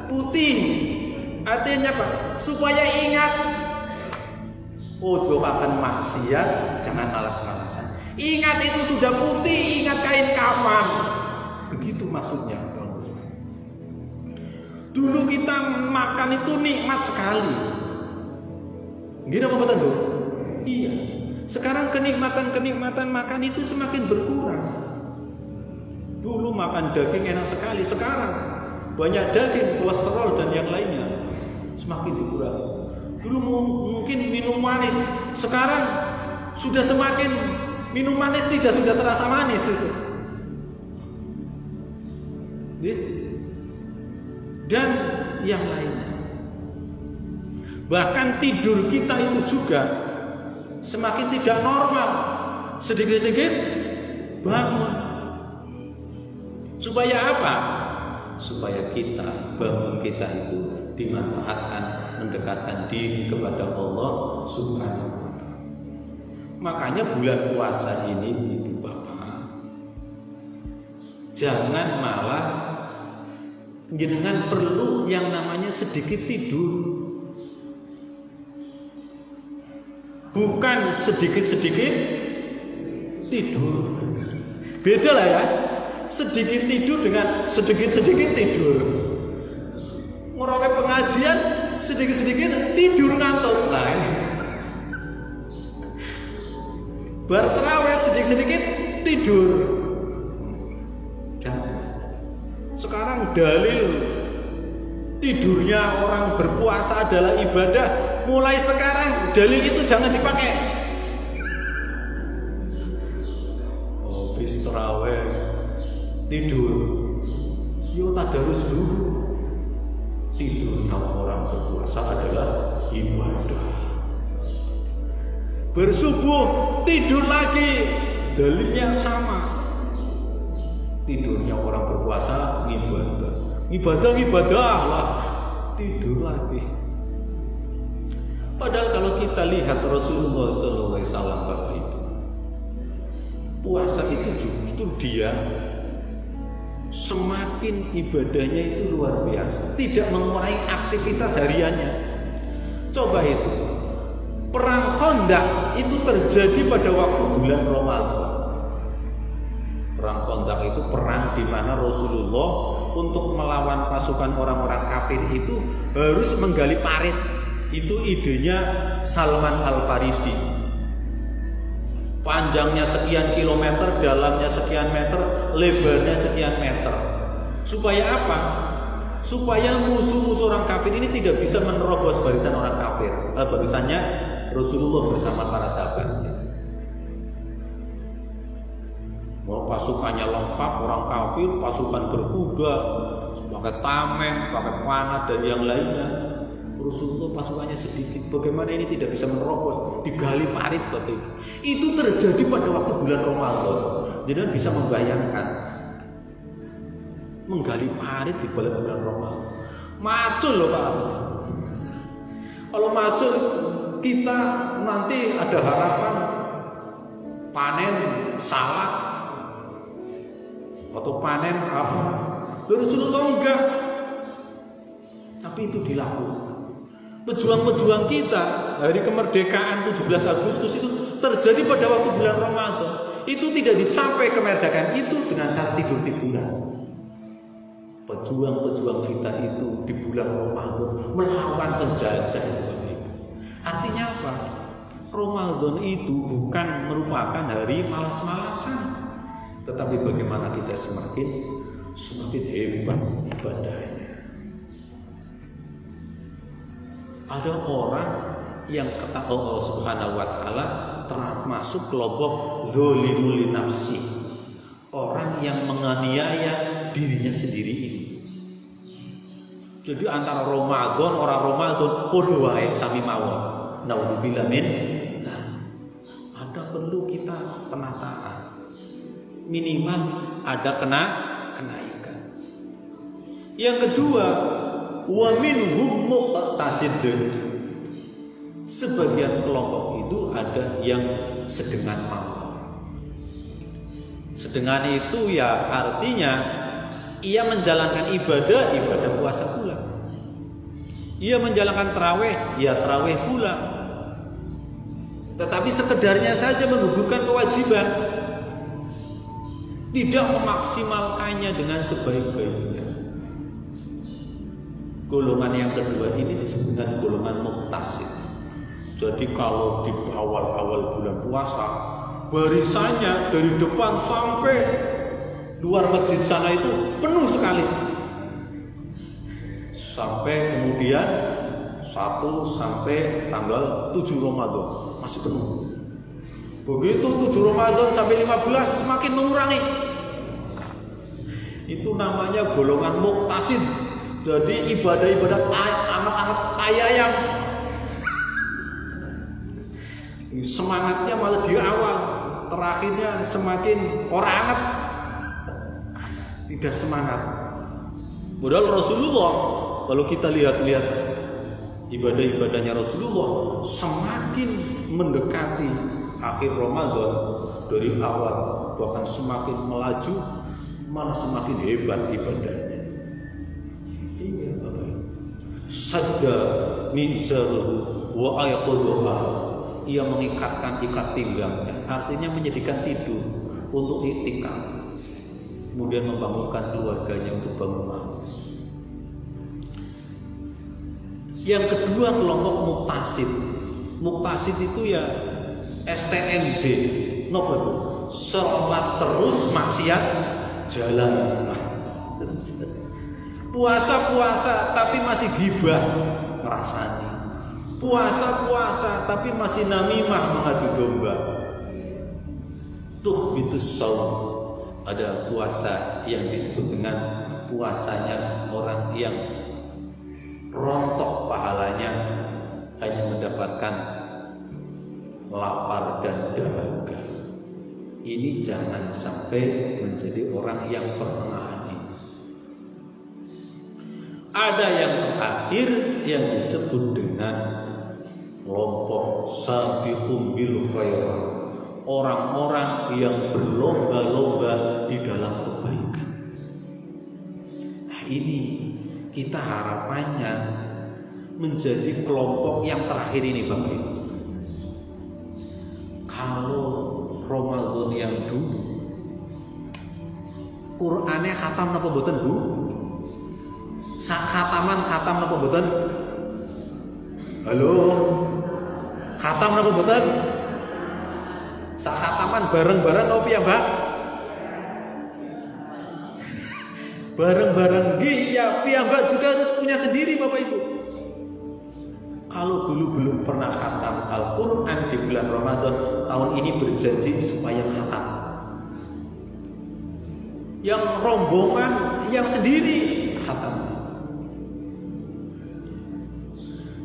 putih. Artinya apa? Supaya ingat, ojo makan maksiat, jangan malas-malasan. Ingat itu sudah putih, ingat kain kafan. Begitu maksudnya. Dulu kita makan itu nikmat sekali. Gini apa betul Bu? Iya. Sekarang kenikmatan makan itu semakin berkurang. Dulu makan daging enak sekali, sekarang banyak daging, kolesterol dan yang lainnya semakin dikurangi. Dulu mungkin minum manis, sekarang sudah semakin minum manis sudah terasa manis itu. Dan yang lainnya. Bahkan tidur kita itu juga semakin tidak normal. Sedikit-sedikit bangun. Supaya apa? supaya bangun kita itu dimanfaatkan mendekatkan diri kepada Allah Subhanahu wa taala. Makanya bulan puasa ini Ibu Bapak, jangan malah jenengan perlu yang namanya sedikit tidur. Bukan sedikit-sedikit tidur. Beda lah ya. Sedikit tidur dengan sedikit-sedikit tidur. Ngeroke pengajian sedikit-sedikit tidur ngantuk lah. Bar tarawih sedikit-sedikit tidur. Sekarang dalil tidurnya orang berpuasa adalah ibadah. Mulai sekarang dalil itu jangan dipakai. Habis tarawih tidur, yo tadarus dulu. Tidurnya orang berpuasa adalah ibadah. Bersubuh tidur lagi, dalilnya sama. Tidurnya orang berpuasa ibadah lah, tidur lagi. Padahal kalau kita lihat Rasulullah SAW, Bapak Ibu, puasa itu justru dia semakin ibadahnya itu luar biasa, tidak mengurangi aktivitas hariannya. Coba itu, perang Khandaq itu terjadi pada waktu bulan Ramadan. Perang Khandaq itu perang di mana Rasulullah untuk melawan pasukan orang-orang kafir itu harus menggali parit. Itu idenya Salman Al-Farisi. Panjangnya sekian kilometer, dalamnya sekian meter, lebarnya sekian meter. Supaya apa? Supaya musuh-musuh orang kafir ini tidak bisa menerobos barisan orang kafir. Barisannya Rasulullah bersama para sahabatnya. Pasukannya lengkap, orang kafir, pasukan berkuda, pakai tameng, pakai panah dan yang lainnya. Rasulullah pasukannya sedikit. Bagaimana ini tidak bisa menerobos? Digali parit Bapak Ibu. Itu terjadi pada waktu bulan Ramadan. Jadi bisa membayangkan menggali parit di bulan Ramadan. Macul loh Pak. Kalau macul kita nanti ada harapan panen salak atau panen apa. Rasulullah enggak. Tapi itu dilakukan. Pejuang-pejuang kita hari kemerdekaan 17 Agustus itu terjadi pada waktu bulan Ramadan. Itu tidak dicapai kemerdekaan itu dengan cara tidur-tiduran. Pejuang-pejuang kita itu di bulan Ramadan melawan penjajah. Artinya apa? Ramadan itu bukan merupakan hari malas-malasan, tetapi bagaimana kita semakin hebat ibadahnya. Ada orang yang kata Allah Subhanahu wa taala termasuk kelompok zalimul nafsi, orang yang menganiaya dirinya sendiri ini. Jadi antara Ramadan orang Ramadan padha wae sami mawon. Naudzubillah min. Ada perlu kita penataan. Minimal ada kenaikan. Yang kedua, wa minhum muqtasidun. Sebagian kelompok itu ada yang sedengan mawon. Sedengan itu ya artinya ia menjalankan ibadah puasa pula. Ia menjalankan tarawih, ya tarawih pula. Tetapi sekedarnya saja menggugurkan kewajiban, tidak memaksimalkannya dengan sebaik-baiknya. Golongan yang kedua ini disebut dengan golongan muqtasid. Jadi kalau di awal-awal bulan puasa, barisannya dari depan sampai luar masjid sana itu penuh sekali. Sampai kemudian 1 sampai tanggal 7 Ramadan masih penuh. Begitu 7 Ramadan sampai 15 semakin mengurangi. Itu namanya golongan muqtasid. Jadi ibadah-ibadah amat-amat ayam. Semangatnya malah di awal, terakhirnya semakin orang anget. Tidak semangat. Padahal Rasulullah, kalau kita lihat-lihat ibadah-ibadahnya Rasulullah, semakin mendekati akhir Ramadan dari awal bahkan semakin melaju, malah semakin hebat ibadahnya. Iya Bapak. Sadda min zarhu wa ayqadha. Ia mengikatkan ikat pinggangnya, artinya menjadikan tidur untuk iktikaf. Kemudian membangunkan keluarganya untuk bangun malam. Yang kedua kelompok muktasid. Muktasid itu ya STMJ. Nopo itu? Sholat terus maksiat jalan. Puasa tapi masih gibah ngerasani. Puasa tapi masih namimah mengadu domba. Tuhbitus shaum. Ada puasa yang disebut dengan puasanya orang yang rontok pahalanya, hanya mendapatkan lapar dan dahaga. Ini jangan sampai menjadi orang yang pertengahan ini. Ada yang terakhir yang disebut dengan kelompok sabiqum bil khairat. Orang-orang yang berlomba-lomba di dalam kebaikan. Nah, ini kita harapannya menjadi kelompok yang terakhir ini Bapak Ibu. Kalau Ramadan yang dulu Qur'ane khatam napa mboten Bu? Khatam napa mboten? Halo. Khatam napa mboten? Sak khataman bareng-bareng apa ya Mbak? Bareng-bareng iya, Mbak juga harus punya sendiri Bapak Ibu. Kalau dulu belum pernah khatam Al-Quran di bulan Ramadan, tahun ini berjanji supaya khatam. Yang rombongan, yang sendiri khatam.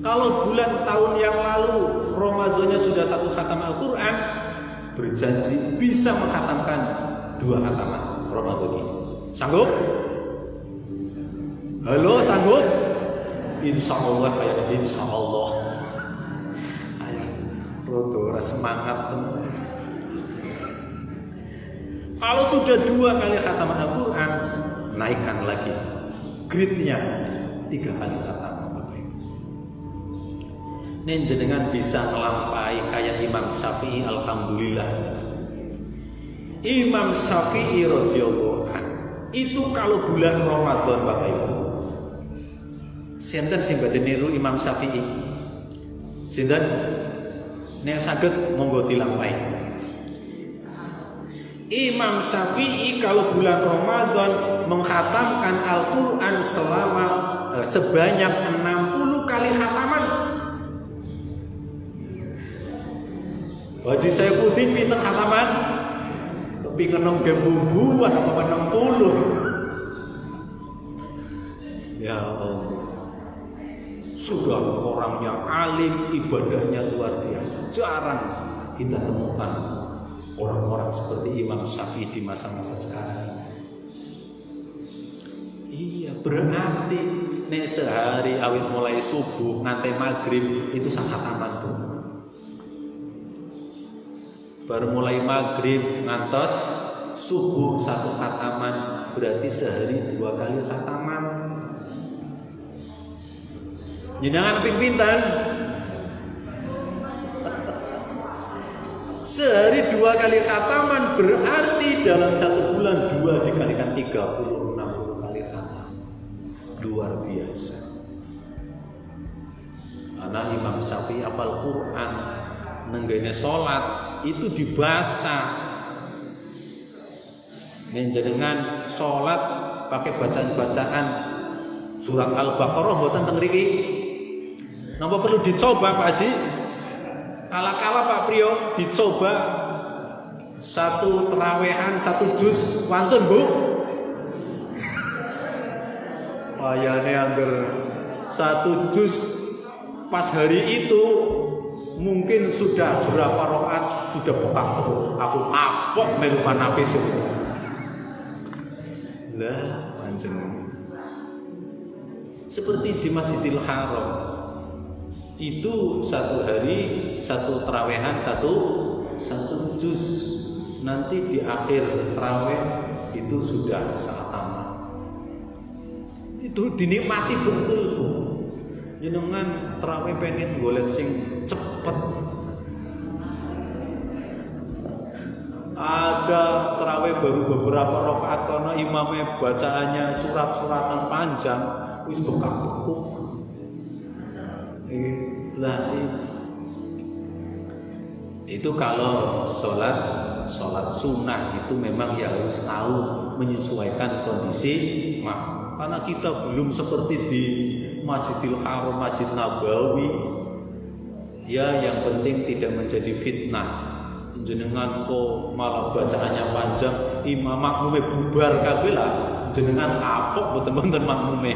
Kalau bulan tahun yang lalu Ramadannya sudah 1 khatam Al-Quran, berjanji bisa menghatamkan 2 khataman Ramadan ini. Sanggup? Halo, sanggup? Insya Allah, insya Allah. Ayo, rodo semangat. Kalau sudah 2 kali khataman Al-Quran, naikkan lagi grade-nya 3 kali khataman. Nen jenengan bisa melampai kayak Imam Syafi'i, alhamdulillah. Imam Syafi'i radhiyallahu anhu itu kalau bulan Ramadan Bapak Ibu, sinten sing badhe niru Imam Syafi'i? Sinten? Nek saged monggo dilampahi. Imam Syafi'i kalau bulan Ramadan mengkhatamkan Al-Quran selama sebanyak 60 kali khataman. Haji Saifuddin pinten khataman? Kepingin nonggem bumbuan apa 60? Ya Allah. Sudah orang yang alim, ibadahnya luar biasa. Jarang kita temukan orang-orang seperti Imam Syafi'i di masa-masa sekarang. Iya, berarti nek sehari awit mulai subuh nganti maghrib itu sak khataman Bu. Baru mulai maghrib ngantos subuh 1 khataman, berarti sehari 2 kali khataman. Jenengan ping pinten? Sehari 2 kali khataman, berarti dalam 1 bulan 2 dikalikan 30, 60 kali khataman. Luar biasa. Karena Imam Syafi'i hafal Quran, nenggene salat itu dibaca. Njenengan salat pakai bacaan-bacaan surat Al-Baqarah mboten teng mriki. Napa perlu dicoba Pak Haji? Kala-kala Pak Priyo dicoba 1 terawehan 1 juz wantun Bu. Ayane angger 1 juz pas hari itu mungkin sudah berapa rakaat sudah bokak aku kapok melu nafis. Lah panjenengan Seperti di Masjidil Haram, itu satu hari satu terawehan satu juz. Nanti di akhir terawih itu sudah saat tamat. Itu dinikmati betul, Bu. Jenengan terawih pengen golek sing cepet. Ada terawih baru beberapa rakaat karena imamnya bacaannya surat-suratan panjang, wis bekak-bekuk. Itu kalau sholat sunnah itu memang ya harus tahu menyesuaikan kondisi karena kita belum seperti di Masjidil Haram, Masjid Nabawi. Ya, yang penting tidak menjadi fitnah. Jenengan kok malah bacaannya panjang, imam makmume bubar kabeh lah. Jenengan kapok betul-betul makmume.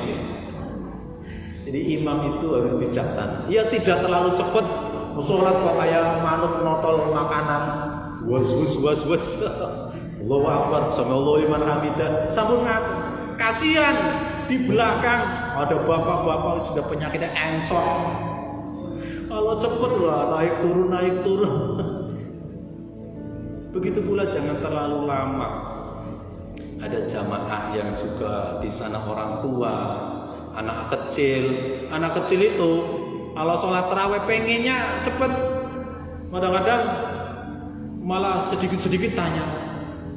Jadi imam itu harus bijaksana. Ya tidak terlalu cepat. Sholat kok kayak manuk notol makanan. Was. Allahu Akbar, sami'allahu liman hamidah. Sampun kasihan di belakang ada bapak-bapak sudah penyakitnya encok. Kalau cepet lah naik turun. Begitu pula jangan terlalu lama. Ada jamaah yang juga di sana orang tua, anak kecil. Anak kecil itu kalau sholat tarawih pengennya cepet. Kadang-kadang malah sedikit-sedikit tanya,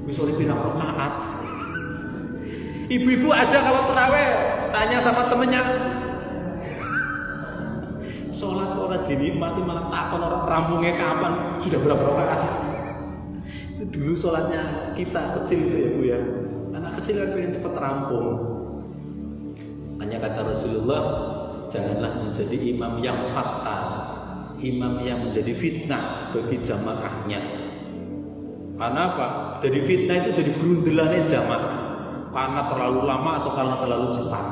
bisa lebih rakaat. Ibu-ibu ada kalau tarawih tanya sama temennya, sholat orang dinikmati malah takon orang rampungnya kapan, sudah berapa rakaat. Itu dulu sholatnya kita kecil itu ya Bu ya. Anak kecil kan pengen cepet rampung. Hanya kata Rasulullah, janganlah menjadi imam yang fatal, imam yang menjadi fitnah bagi jamaahnya. Karena apa? Jadi fitnah itu jadi gerundelannya jamaah. Karena terlalu lama atau karena terlalu cepat.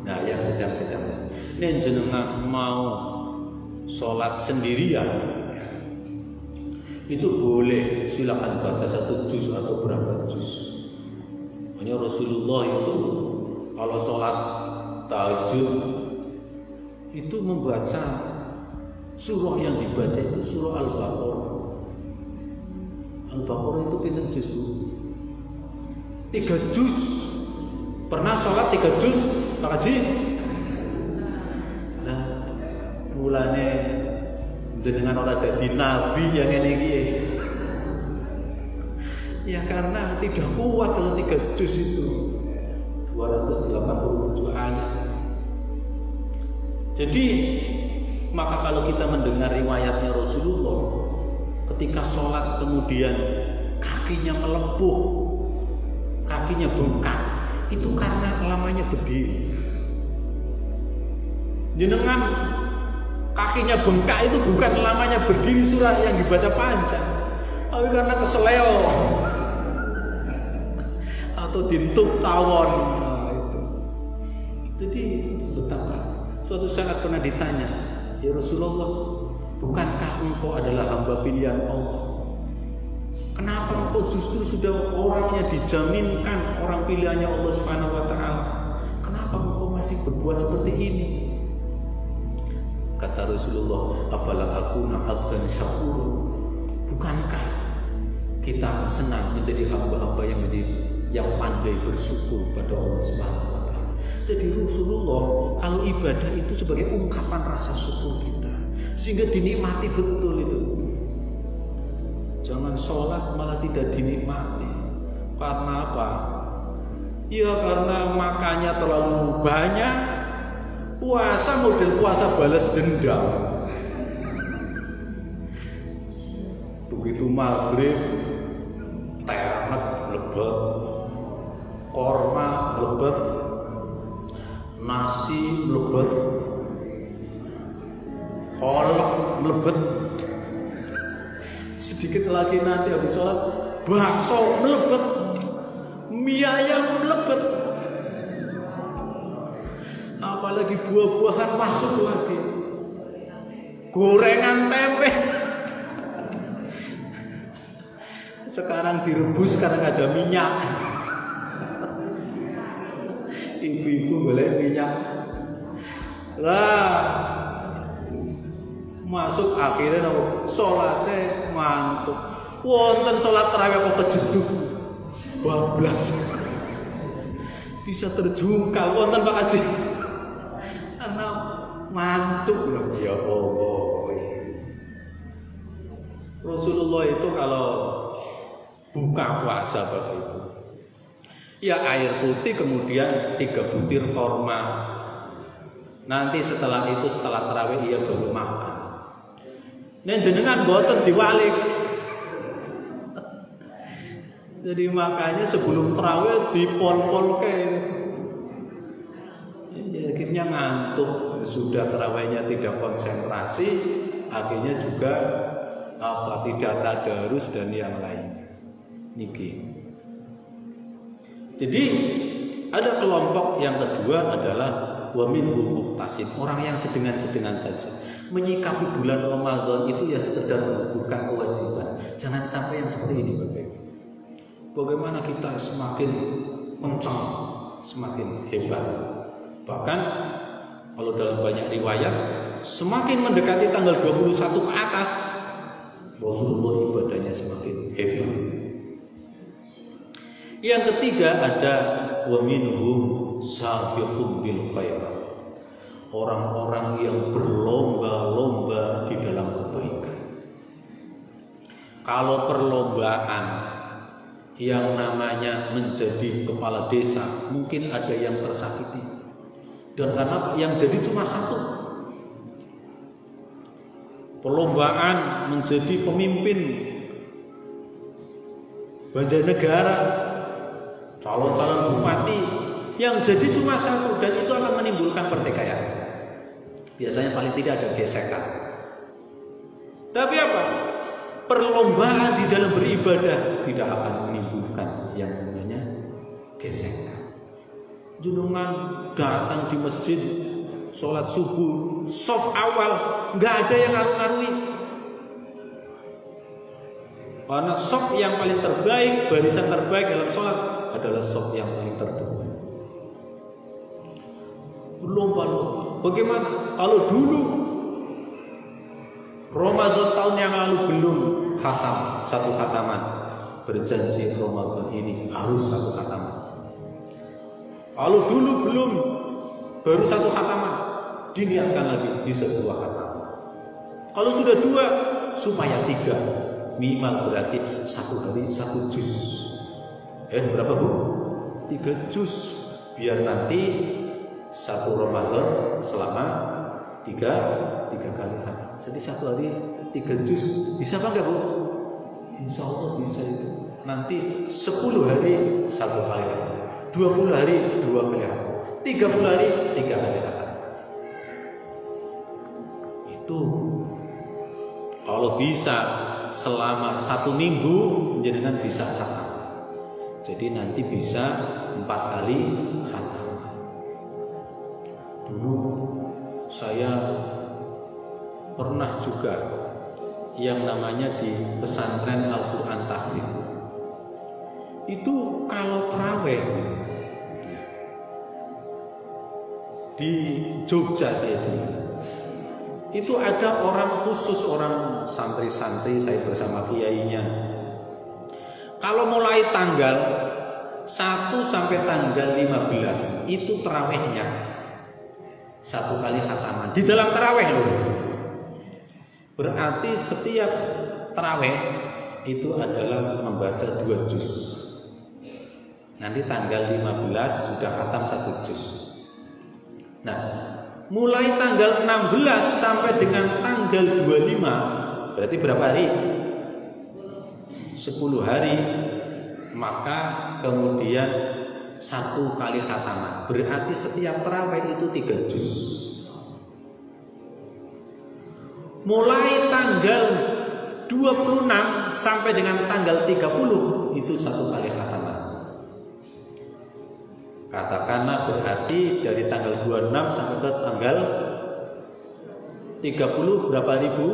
Nah, yang sedang-sedang. Ini jenengan mau sholat sendirian, itu boleh, silakan baca 1 juz atau berapa juz. Hanya Rasulullah itu kalau sholat tahajud itu membaca surah yang dibaca itu surah Al-Baqarah. Al-Baqarah itu pinten juz Bu? 3 juz. Pernah sholat 3 juz Pak Haji? Nah, mulane jenengan ora dadi nabi yang ngene iki. Ya karena tidak kuat kalau 3 juz itu 287 ayat. Jadi maka kalau kita mendengar riwayatnya Rasulullah, ketika sholat kemudian kakinya melepuh, kakinya bengkak, itu karena lamanya berdiri. Jenengan kakinya bengkak itu bukan lamanya berdiri surah yang dibaca panjang, tapi karena keseleo atau dintup tawon. Nah, itu. Jadi betapa suatu saat pernah ditanya, ya Rasulullah, bukankah engkau adalah hamba pilihan Allah? Kenapa engkau justru sudah orangnya dijaminkan orang pilihannya Allah Subhanahu wa taala? Kenapa engkau masih berbuat seperti ini? Kata Rasulullah, afala akuna abdan syakur? Bukankah kita senang menjadi hamba-hamba yang pandai bersyukur pada Allah Subhanahu wa taala? Jadi Rasulullah kalau ibadah itu sebagai ungkapan rasa syukur kita, sehingga dinikmati betul itu. Jangan sholat malah tidak dinikmati. Karena apa? Ya karena makannya terlalu banyak. Puasa model puasa balas dendam. Begitu maghrib, temet lebet, korma lebet, nasi lebet, kolak lebet. Sedikit lagi nanti habis sholat, bakso melebet, mie ayam melebet, apalagi buah-buahan masuk lagi, gorengan tempe. Sekarang direbus karena ada minyak. Ibu-ibu boleh minyak Lah masuk akhirnya sholatnya ngantuk. Wonten sholat tarawih kok kejeduk bablas. Bisa terjungkal wonten Pak Haji. Karena ngantuk loh. Ya Allah. Rasulullah itu kalau buka puasa Bapak Ibu, ya air putih kemudian 3 butir korma. Nanti setelah itu setelah tarawih ia baru makan. Nen jenengan boten diwalik. Jadi makanya sebelum tarawih dipol-pol ke. Ya, akhirnya ngantuk, sudah tarawihnya tidak konsentrasi, akhirnya juga tidak tadarus dan yang lain. Niki. Jadi ada kelompok yang kedua adalah wa minhum muqtasid, orang yang sedengan-sedengan saja. Menyikapi bulan Ramadan itu ya sekedar menggugurkan kewajiban. Jangan sampai yang seperti ini Bapak Ibu. Bagaimana kita semakin kencang, semakin hebat. Bahkan kalau dalam banyak riwayat, semakin mendekati tanggal 21 ke atas, Rasulullah ibadahnya semakin hebat. Yang ketiga ada wa minhum sabiqun bil khairat. Orang-orang yang berlomba-lomba di dalam kebaikan. Kalau perlombaan yang namanya menjadi kepala desa, mungkin ada yang tersakiti. Dan karena yang jadi cuma satu. Perlombaan menjadi pemimpin Banjarnegara, calon-calon bupati, yang jadi cuma satu, dan itu akan menimbulkan pertikaian. Biasanya paling tidak ada gesekan. Tapi apa? Perlombaan di dalam beribadah tidak akan menimbulkan yang namanya gesekan. Junungan datang di masjid, sholat subuh, shaf awal, nggak ada yang ngaruh-ngaruhi. Karena shaf yang paling terbaik, barisan terbaik dalam sholat adalah shaf yang paling terdepan. Berlomba-lomba. Bagaimana? Kalau dulu Ramadan tahun yang lalu belum khatam, 1 khataman, berjanji Ramadan ini harus 1 khataman. Kalau dulu belum, baru 1 khataman, diniatkan lagi bisa 2 khataman. Kalau sudah 2, supaya 3, minimal berarti 1 hari 1 juz. Berapa Bu? 3 juz. Biar nanti 1 Ramadan selama 3 kali khatam. Jadi 1 hari 3 juz. Bisa apa enggak Bu? Insya Allah bisa itu. Nanti 10 hari 1 kali khatam, 20 hari 2 kali khatam, 30 hari 3 kali khatam. Itu kalau bisa selama 1 minggu jenengan bisa khatam. Jadi nanti bisa 4 kali khatam. Dulu saya pernah juga yang namanya di pesantren Al-Quran Tahfidz. Itu kalau tarawih di Jogja saya dulu, itu ada orang khusus, orang santri-santri, saya bersama kiainya. Kalau mulai tanggal 1 sampai tanggal 15 itu tarawihnya 1 kali khataman di dalam tarawih loh. Berarti setiap tarawih itu adalah membaca 2 juz. Nanti tanggal 15 sudah khatam 1 juz. Nah, mulai tanggal 16 sampai dengan tanggal 25, berarti berapa hari? 10 hari. Maka kemudian 1 kali khataman. Berarti setiap tarawih itu 3 juz. Mulai tanggal 26 sampai dengan tanggal 30 itu 1 kali khataman. Katakanlah berarti dari tanggal 26 sampai ke tanggal 30 berapa ribu?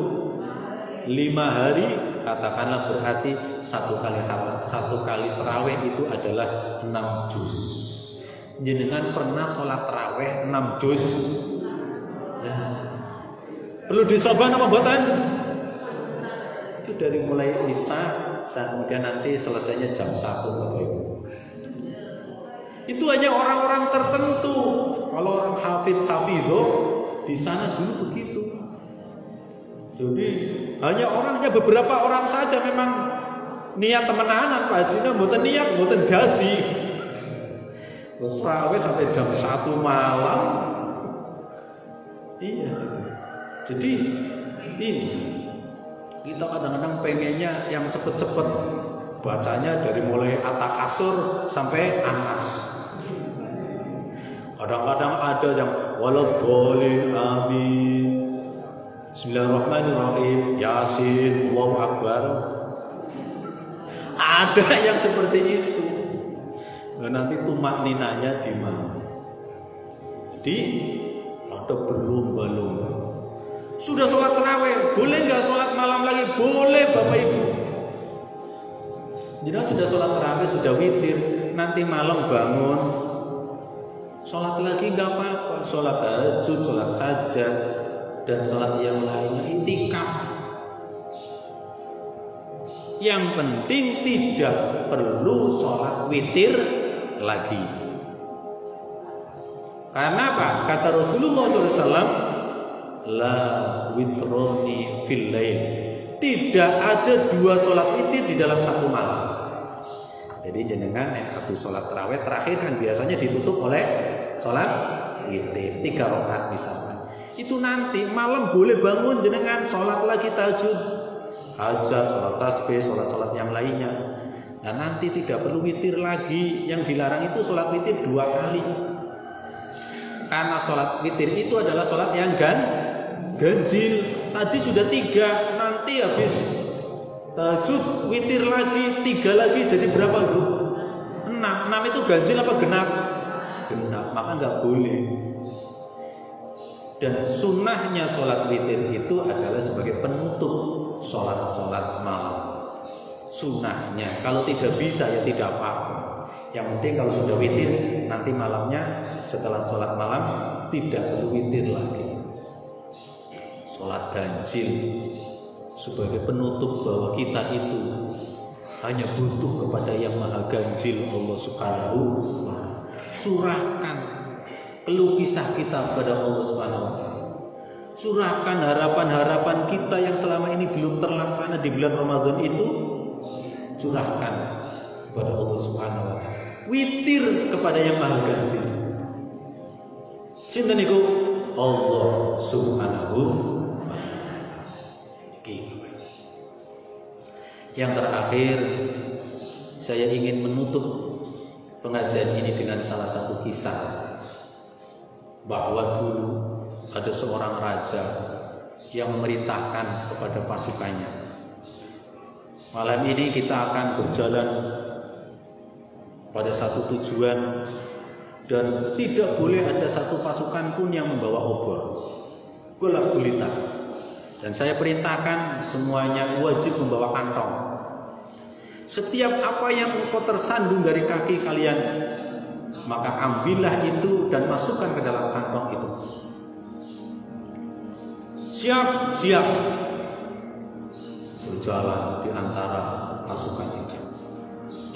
5 hari. Katakanlah berarti 1 kali khatam, 1 kali tarawih itu adalah 6 juz. Jenengan pernah sholat tarawih 6 juz? Perlu dicoba apa mboten? Itu dari mulai Isya kemudian nanti selesainya jam 1 Bapak Ibu. Itu hanya orang-orang tertentu. Kalau orang hafidho di sana dulu begitu. Jadi hanya beberapa orang saja memang niat temenanan Pak Haji, mboten niat, mboten gadi. Tarawih sampai jam 1 malam. Iya. Jadi ini kita kadang-kadang pengennya yang cepet-cepet, bacanya dari mulai At-Takasur sampai An-Nas. Kadang-kadang ada yang waladhdallin amin, bismillahirrahmanirrahim, Yasin, Allahu Akbar. Ada yang seperti itu. Nah, nanti tumak ninanya di mana? Jadi ada berlomba-lomba. Sudah sholat tarawih, boleh nggak sholat malam lagi? Boleh Bapak Ibu. Jadi sudah sholat tarawih, sudah witir, nanti malam bangun, sholat lagi nggak apa-apa. Sholat tahajud, sholat hajat, dan sholat yang lainnya, i'tikaf. Yang penting tidak perlu sholat witir lagi. Karena apa? Kata Rasulullah SAW, la witroni fil lail. Tidak ada 2 sholat witir di dalam satu malam. Jadi jenengan habis sholat tarawih terakhir kan biasanya ditutup oleh sholat witir 3 rakaat misalkan. Itu nanti malam boleh bangun jenengan sholat lagi tahajud, hajat, sholat tasbih, sholat yang lainnya. Nah nanti tidak perlu witir lagi. Yang dilarang itu sholat witir 2 kali. Karena sholat witir itu adalah sholat yang ganjil. Tadi sudah 3, nanti habis tahajud witir lagi 3 lagi, jadi berapa Bu? 6 itu ganjil apa genap? Genap, maka nggak boleh. Dan sunnahnya sholat witir itu adalah sebagai penutup sholat malam. Sunnahnya, kalau tidak bisa ya tidak apa-apa. Yang penting kalau sudah witir, nanti malamnya setelah sholat malam tidak perlu witir lagi. Sholat ganjil sebagai penutup bahwa kita itu hanya butuh kepada yang maha ganjil, Allah Subhanahu wa ta'ala. Curahkan keluh kisah kita kepada Allah Subhanahu wa ta'ala. Curahkan harapan-harapan kita yang selama ini belum terlaksana di bulan Ramadan itu, curahkan kepada Allah Subhanahu wa ta'ala. Witir kepada yang maha ganjil. Sinten niku? Allah Subhanahu wa ta'ala. Yang terakhir, saya ingin menutup pengajian ini dengan salah satu kisah, bahwa dulu ada seorang raja yang memerintahkan kepada pasukannya, malam ini kita akan berjalan pada satu tujuan dan tidak boleh ada satu pasukan pun yang membawa obor, gelap gulita. Dan saya perintahkan semuanya wajib membawa kantong. Setiap apa yang engkau tersandung dari kaki kalian, maka ambillah itu dan masukkan ke dalam kantong itu. Siap, siap. Berjalan di antara pasukan itu.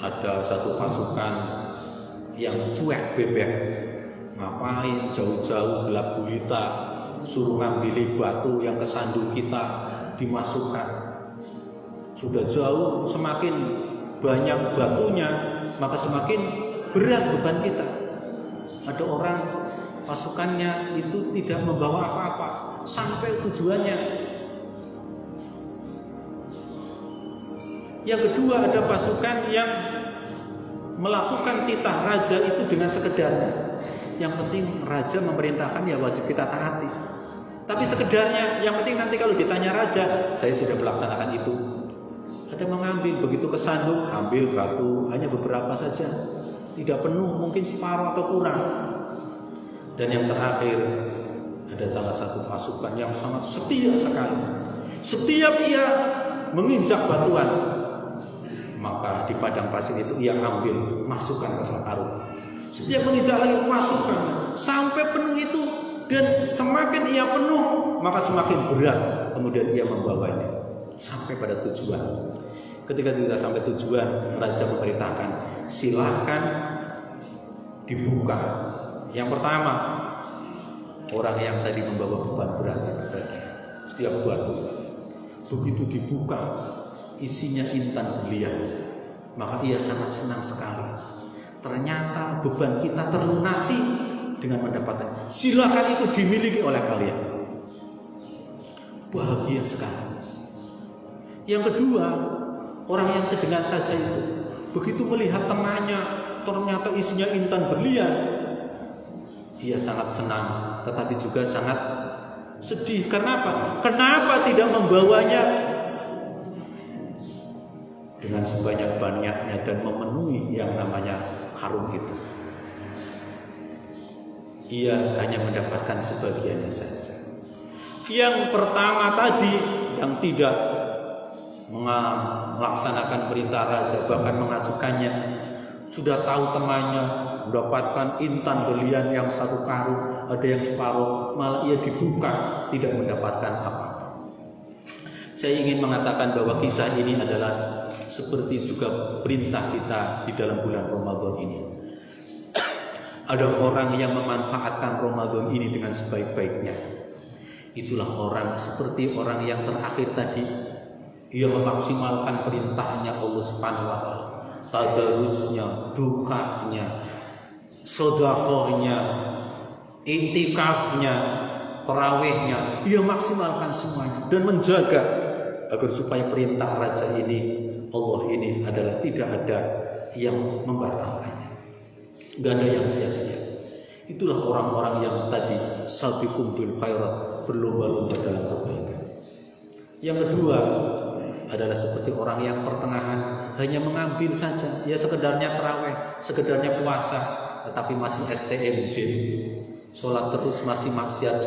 Ada satu pasukan yang cuek bebek. Ngapain jauh-jauh gelap gulita, suruh ngambil batu yang kesandung kita dimasukkan. Sudah jauh, semakin banyak batunya, maka semakin berat beban kita. Ada orang pasukannya itu tidak membawa apa-apa sampai tujuannya. Yang kedua, ada pasukan yang melakukan titah raja itu dengan sekedarnya. Yang penting raja memerintahkan ya wajib kita taati. Tapi sekedarnya, yang penting nanti kalau ditanya raja, saya sudah melaksanakan itu. Ada mengambil, begitu kesandung, ambil batu, hanya beberapa saja. Tidak penuh, mungkin separuh atau kurang. Dan yang terakhir, ada salah satu pasukan yang sangat setia sekali. Setiap ia menginjak batuan, maka di padang pasir itu ia ambil, masukkan ke dalam karung. Setiap menginjak lagi, masukkan. Sampai penuh itu. Dan semakin ia penuh, maka semakin berat kemudian ia membawanya sampai pada tujuan. Ketika kita sampai tujuan, raja memerintahkan, silahkan dibuka. Yang pertama, orang yang tadi membawa beban berat itu tadi, setiap batu. Begitu dibuka, isinya intan berlian, maka ia sangat senang sekali. Ternyata beban kita terlunasi dengan mendapatkan. Silakan itu dimiliki oleh kalian. Bahagia sekali. Yang kedua, orang yang sedengan saja itu, begitu melihat temannya ternyata isinya intan berlian, ia sangat senang, tetapi juga sangat sedih. Kenapa? Kenapa tidak membawanya dengan sebanyak-banyaknya dan memenuhi yang namanya karung itu? Ia hanya mendapatkan sebagiannya saja. Yang pertama tadi, yang tidak melaksanakan perintah raja, bahkan mengajukannya, sudah tahu temannya mendapatkan intan berlian yang satu karung, ada yang separuh, malah ia dibuka, tidak mendapatkan apa-apa. Saya ingin mengatakan bahwa kisah ini adalah seperti juga perintah kita di dalam bulan Ramadan ini. Ada orang yang memanfaatkan Ramadan ini dengan sebaik-baiknya. Itulah orang seperti orang yang terakhir tadi. Ia memaksimalkan perintahnya Allah Subhanahu wa taala, tadarusnya, dukanya, sedekahnya, iktikafnya, tarawihnya. Ia maksimalkan semuanya dan menjaga agar supaya perintah raja ini, Allah ini adalah tidak ada yang membatalkannya. Gak ada yang sia-sia. Itulah orang-orang yang tadi sabiqum bil khairat, berlomba-lomba dalam kebaikan. Yang kedua adalah seperti orang yang pertengahan, hanya mengambil saja, ya sekedarnya tarawih, sekedarnya puasa, tetapi masih STM jin, sholat terus masih maksiat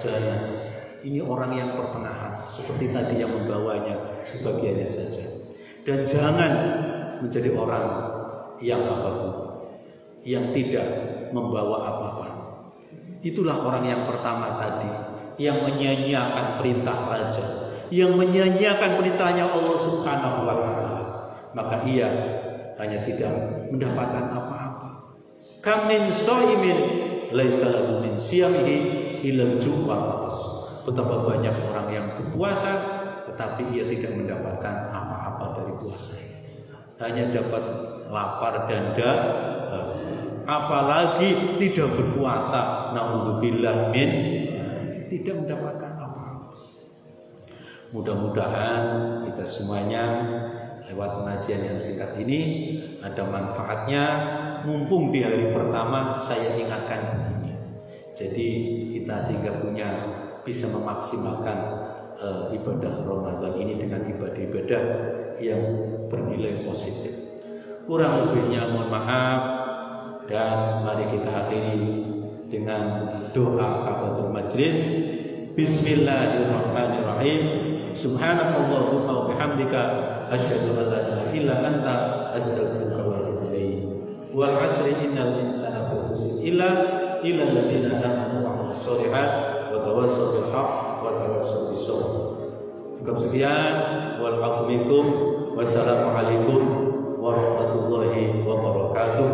jalan. Ini orang yang pertengahan, seperti tadi yang membawanya sebagiannya saja. Dan jangan menjadi orang yang apapun, yang tidak membawa apa-apa. Itulah orang yang pertama tadi, yang menyia-nyiakan perintah raja, yang menyia-nyiakan perintahnya Allah Subhanahu wa taala, maka ia hanya tidak mendapatkan apa-apa. Kam min shaimin laisa lahu min siyamihi illa al-jum'ah. Betapa banyak orang yang berpuasa tetapi ia tidak mendapatkan apa-apa dari puasanya. Hanya dapat lapar dan apalagi tidak berpuasa, naudzubillah min, tidak mendapatkan apa-apa. Mudah-mudahan kita semuanya lewat pengajian yang singkat ini ada manfaatnya. Mumpung di hari pertama saya ingatkan ini, jadi kita sehingga bisa memaksimalkan ibadah Ramadan ini dengan ibadah-ibadah yang bernilai positif. Kurang lebihnya mohon maaf, dan mari kita akhiri dengan doa kafaratul majlis. Bismillahirrahmanirrahim. Subhanakallahumma wa bihamdika asyhadu an la ilaha illa anta astaghfiruka wa atubu ilaik. Wal 'asri innal insana lafi khusr illa alladziina aamanu wa 'amilus shalihaat wa tawassaw bil haqq wa tawassaw bis sabr. Cukup sekian. Wal 'afwu minkum. Wassalamu alaikum warahmatullahi wabarakatuh.